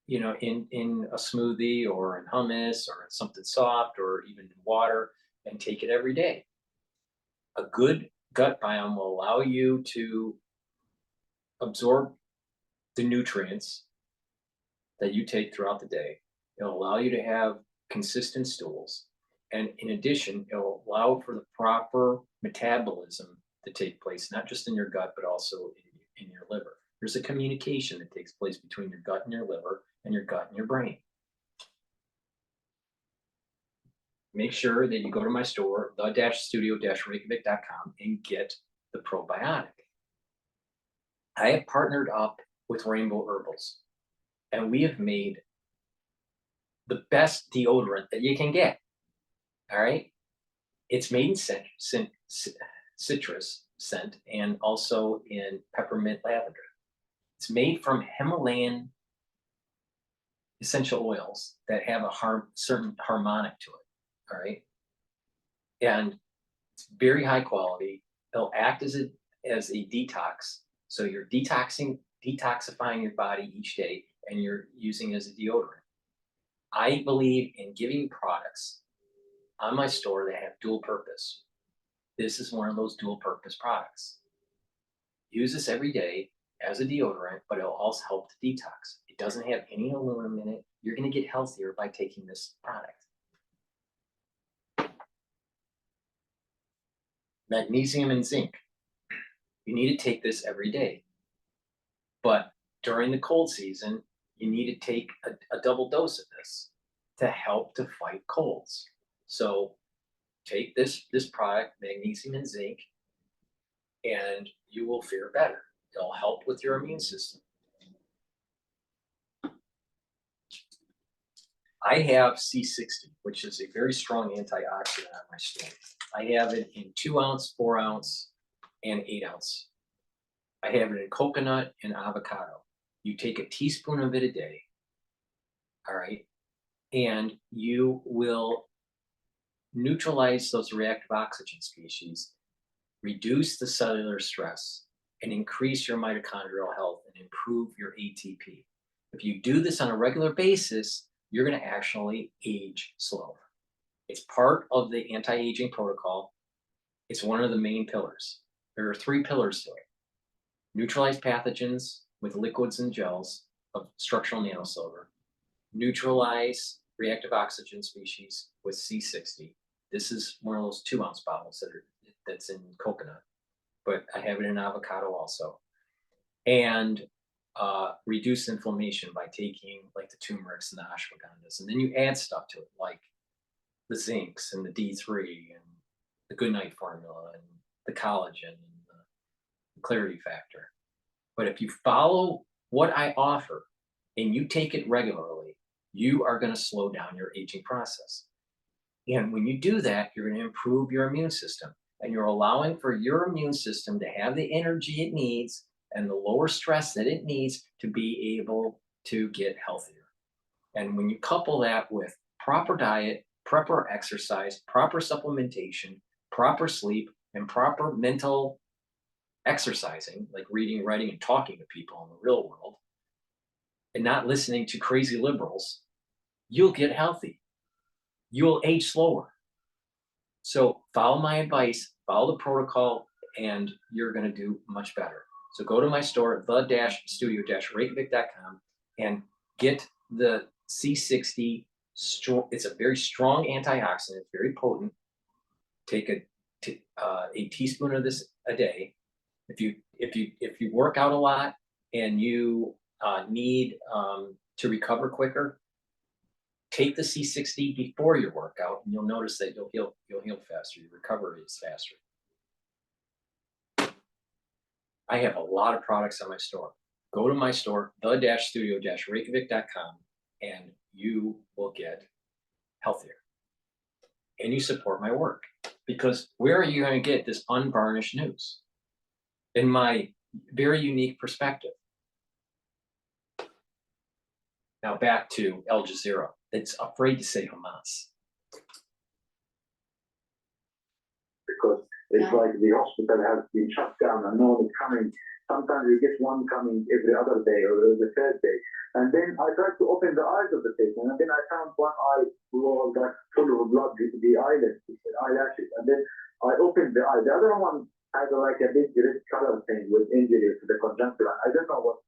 in a smoothie or in hummus or in something soft or even in water and take it every day. A good gut biome will allow you to absorb the nutrients that you take throughout the day. It'll allow you to have consistent stools. And in addition, it'll allow for the proper metabolism to take place, not just in your gut, but also in your liver. There's a communication that takes place between your gut and your liver and your gut and your brain. Make sure that you go to my store, the-studio-reykjavik.com, and get the probiotic. I have partnered up with Rainbow Herbals, and we have made the best deodorant that you can get. All right? It's made in citrus scent and also in peppermint lavender. It's made from Himalayan essential oils that have a certain harmonic to it. All right? And it's very high quality. It'll act as a detox. So you're detoxifying your body each day and you're using it as a deodorant. I believe in giving products on my store that have dual purpose. This is one of those dual purpose products. Use this every day as a deodorant, but it'll also help to detox. It doesn't have any aluminum in it. You're going to get healthier by taking this product. Magnesium and zinc. You need to take this every day. But during the cold season, you need to take a double dose of this to help to fight colds. So take this product, magnesium and zinc, and you will fare better. It'll help with your immune system. I have C60, which is a very strong antioxidant on my store. I have it in 2 ounce, 4 ounce, and 8 ounce. I have it in coconut and avocado. You take a teaspoon of it a day, all right? And you will neutralize those reactive oxygen species, reduce the cellular stress, and increase your mitochondrial health and improve your ATP. If you do this on a regular basis, you're going to actually age slower. It's part of the anti-aging protocol. It's one of the main pillars. There are 3 pillars to it. Neutralize pathogens with liquids and gels of structural nanosilver. Neutralize reactive oxygen species with C60. This is one of those 2 ounce bottles that's in coconut, but I have it in avocado also. And reduce inflammation by taking like the turmerics and the ashwagandhas. And then you add stuff to it like the zincs and the D3 and the Goodnight formula and the collagen and the clarity factor. But if you follow what I offer and you take it regularly, you are going to slow down your aging process. And when you do that, you're going to improve your immune system, and you're allowing for your immune system to have the energy it needs and the lower stress that it needs to be able to get healthier. And when you couple that with proper diet, proper exercise, proper supplementation, proper sleep, and proper mental exercising, like reading, writing, and talking to people in the real world, and not listening to crazy liberals, you'll get healthy. You'll age slower. So follow my advice, follow the protocol, and you're going to do much better. So go to my store, the-studio-reykjavik.com, and get the C60. It's a very strong antioxidant, it's very potent. Take a teaspoon of this a day. If you work out a lot and you need to recover quicker, take the C60 before your workout, and you'll notice that you'll heal faster. Your recovery is faster. I have a lot of products on my store. Go to my store, the-studio-reykjavik.com, and you will get healthier. And you support my work. Because where are you going to get this unvarnished news? In my very unique perspective. Now back to Al Jazeera. It's afraid to say Hamas. Because it's like the hospital has been shut down and no one is coming. Sometimes you get one coming every other day or the third day. And then I tried to open the eyes of the patient, and then I found one eye was like full of blood, the eyelashes. And then I opened the eye. The other one had like a big red color thing with injury to the conjunctiva. I don't know what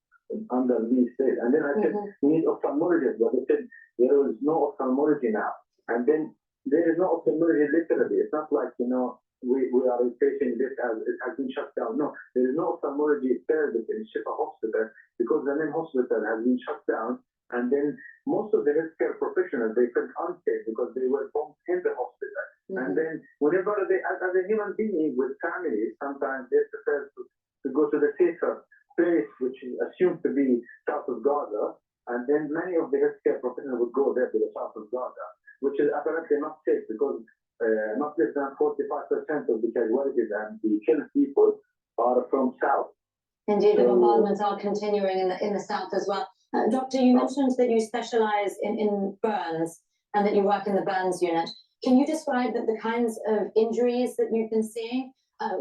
underneath it. And then I said, we need ophthalmologist. But they said, there is no ophthalmology now. And then there is no ophthalmology literally. It's not like, we are facing this as it has been shut down. No, there is no ophthalmology service in Shifa Hospital because the main hospital has been shut down. And then most of the healthcare professionals, they felt unsafe because they were bombed in the hospital. And then whenever they, as a human being with families, sometimes they prefer to go to the safer place, which is assumed to be south of Gaza. And then many of the healthcare professionals would go there to the south of Gaza, which is apparently not safe because not less than 45% of the casualties and the killed people are from south. Indeed, the bombardments are continuing in the south as well. Doctor, you mentioned that you specialize in burns and that you work in the burns unit. Can you describe the kinds of injuries that you've been seeing?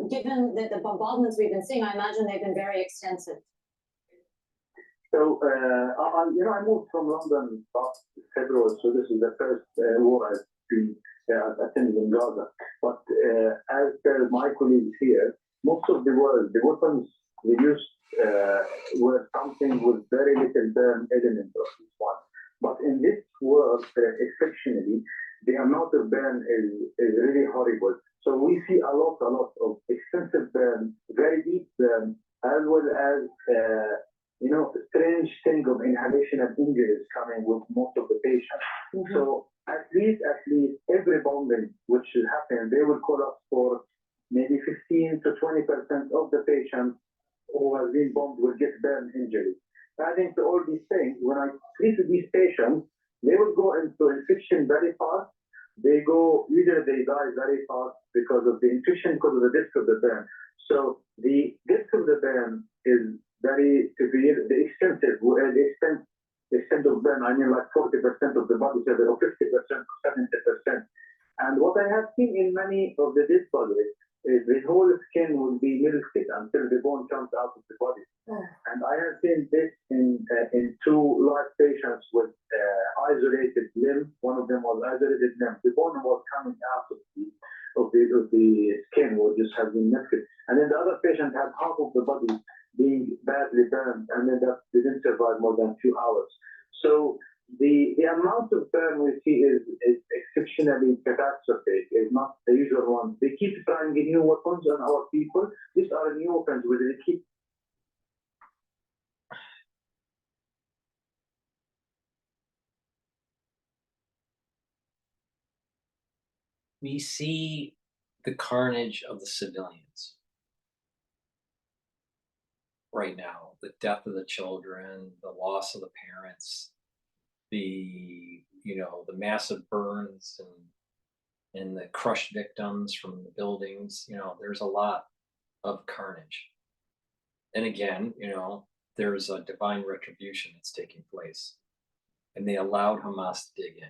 Given the bombardments we've been seeing, I imagine they've been very extensive. So, I moved from London last February, so this is the first war I've been attending in Gaza. But as per my colleagues here, most of the weapons we used were something with very little burn element of this one. But in this war, exceptionally, the amount of burn is really horrible. So we see a lot of extensive burn, very deep burn, as well as strange thing of inhalation and injuries coming with most of the patients. So at least every bombing which is happening, they will call us for maybe 15 to 20% of the patients who have been bombed will get burn injuries. Adding to all these things, when I treat these patients, they will go into infection very fast. Usually they die very fast because of the infection, because of the risk of the burn. So the risk of the burn is very severe. The extent of burn, I mean like 40% of the body, or 50% or 70%. And what I have seen in many of the dead bodies is the whole skin will be melted until the bone comes out of the body. And I have seen this in two large patients with isolated limb. One of them was isolated limb. The bone was coming out of the skin, or just has been melted. And then the other patient had half of the body being badly burned, and then that didn't survive more than 2 hours. So the amount of burn we see is exceptionally catastrophic. It's not the usual one. They keep trying new weapons on our people. These are new weapons where they keep. We see the carnage of the civilians right now, the death of the children, the loss of the parents. the, the massive burns and the crushed victims from the buildings, there's a lot of carnage. And again, there's a divine retribution that's taking place. And they allowed Hamas to dig in.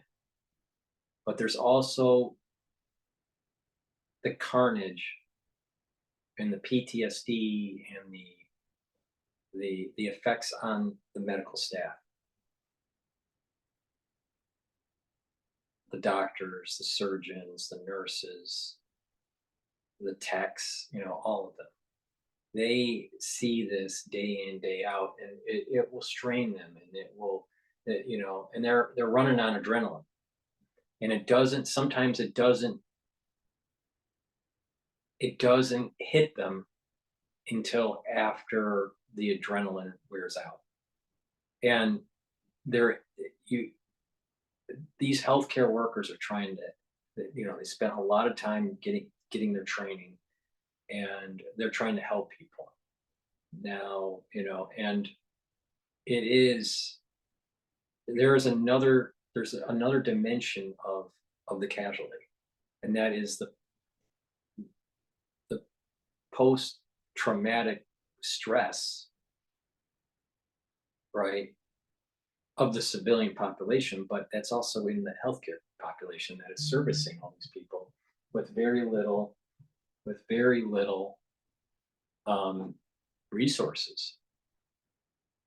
But there's also the carnage and the PTSD and the effects on the medical staff. The doctors, the surgeons, the nurses, the techs, all of them. They see this day in, day out, and it will strain them, and it will, and they're running on adrenaline. And sometimes it doesn't hit them until after the adrenaline wears out. And these healthcare workers are trying to, they spent a lot of time getting their training, and they're trying to help people now, and there's another dimension of the casualty, and that is the post-traumatic stress, right, of the civilian population, but that's also in the healthcare population that is servicing all these people with very little resources.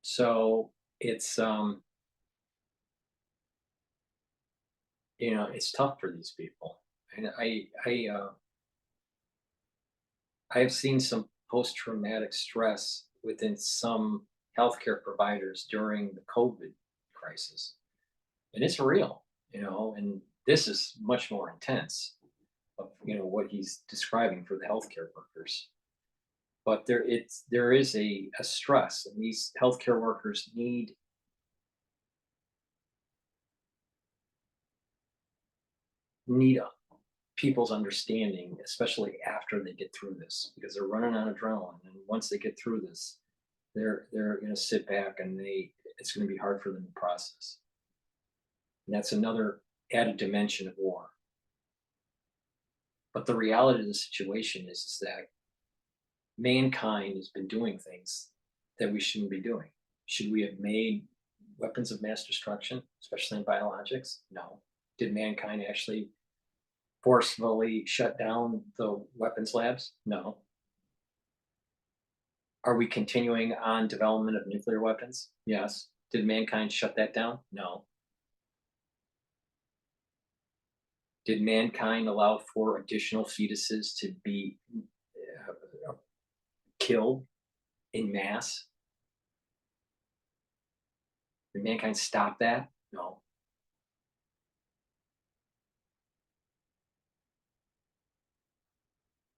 So it's it's tough for these people. And I have seen some post-traumatic stress within some healthcare providers during the COVID crisis. And it's real, and this is much more intense of, what he's describing for the healthcare workers. But there is a stress, and these healthcare workers need people's understanding, especially after they get through this, because they're running on adrenaline, and once they get through this, they're going to sit back, and it's going to be hard for them to process. And that's another added dimension of war. But the reality of the situation is that mankind has been doing things that we shouldn't be doing. Should we have made weapons of mass destruction, especially in biologics? No. Did mankind actually forcefully shut down the weapons labs? No. Are we continuing on development of nuclear weapons? Yes. Did mankind shut that down? No. Did mankind allow for additional fetuses to be killed in mass? Did mankind stop that? No.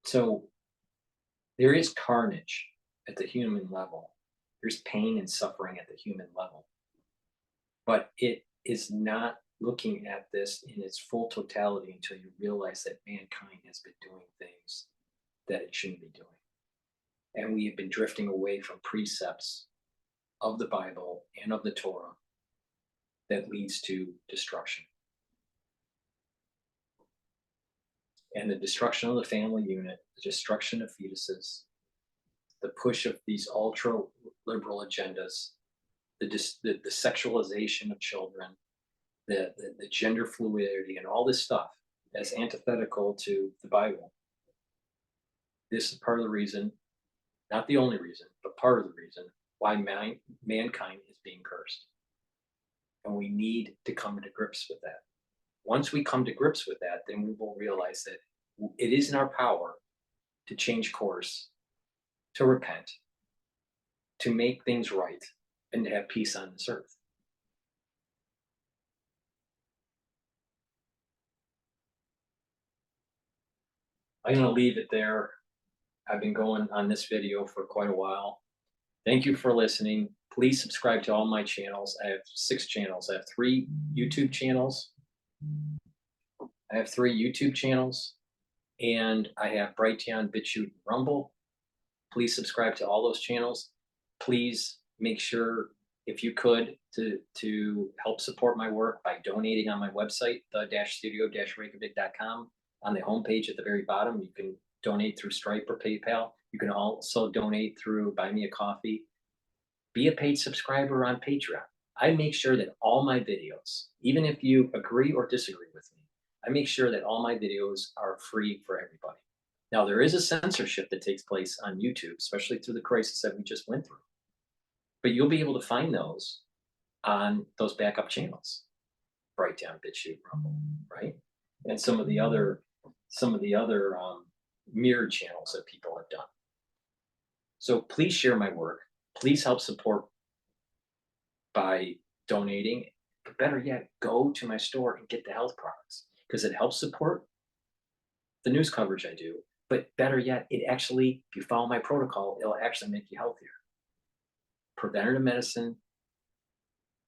So there is carnage at the human level. There's pain and suffering at the human level. But it is not looking at this in its full totality until you realize that mankind has been doing things that it shouldn't be doing. And we have been drifting away from precepts of the Bible and of the Torah that leads to destruction. And the destruction of the family unit, the destruction of fetuses, the push of these ultra-liberal agendas, the sexualization of children, the gender fluidity, and all this stuff that's antithetical to the Bible. This is part of the reason, not the only reason, but part of the reason why mankind is being cursed. And we need to come to grips with that. Once we come to grips with that, then we will realize that it is in our power to change course, to repent, to make things right, and to have peace on this earth. I'm going to leave it there. I've been going on this video for quite a while. Thank you for listening. Please subscribe to all my channels. I have 6 channels. I have 3 YouTube channels. And I have Brighteon, Bitchute, and Rumble. Please subscribe to all those channels. Please make sure if you could, to help support my work by donating on my website, the-studio-reykjavik.com. On the homepage at the very bottom, you can donate through Stripe or PayPal. You can also donate through Buy Me a Coffee. Be a paid subscriber on Patreon. I make sure that all my videos, even if you agree or disagree with me, I make sure that all my videos are free for everybody. Now, there is a censorship that takes place on YouTube, especially through the crisis that we just went through. But you'll be able to find those on those backup channels, Brighteon, Bitchute, Rumble, right? And some of the other mirrored channels that people have done. So please share my work. Please help support by donating. But better yet, go to my store and get the health products, because it helps support the news coverage I do. But better yet, it actually, if you follow my protocol, it'll actually make you healthier. Preventative medicine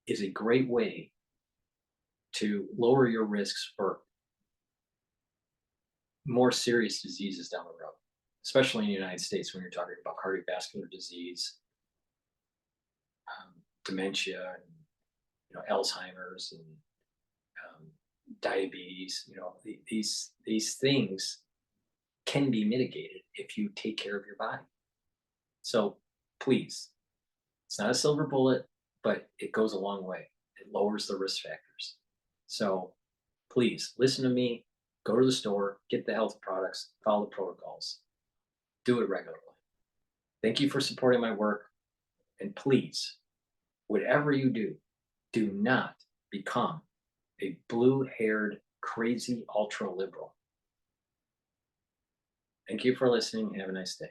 is a great way to lower your risks for more serious diseases down the road, especially in the United States when you're talking about cardiovascular disease, dementia, and Alzheimer's, and diabetes. These things can be mitigated if you take care of your body. So please, it's not a silver bullet, but it goes a long way. It lowers the risk factors. So please listen to me. Go to the store, get the health products, follow the protocols, do it regularly. Thank you for supporting my work. And please, whatever you do, do not become a blue-haired, crazy ultra-liberal. Thank you for listening and have a nice day.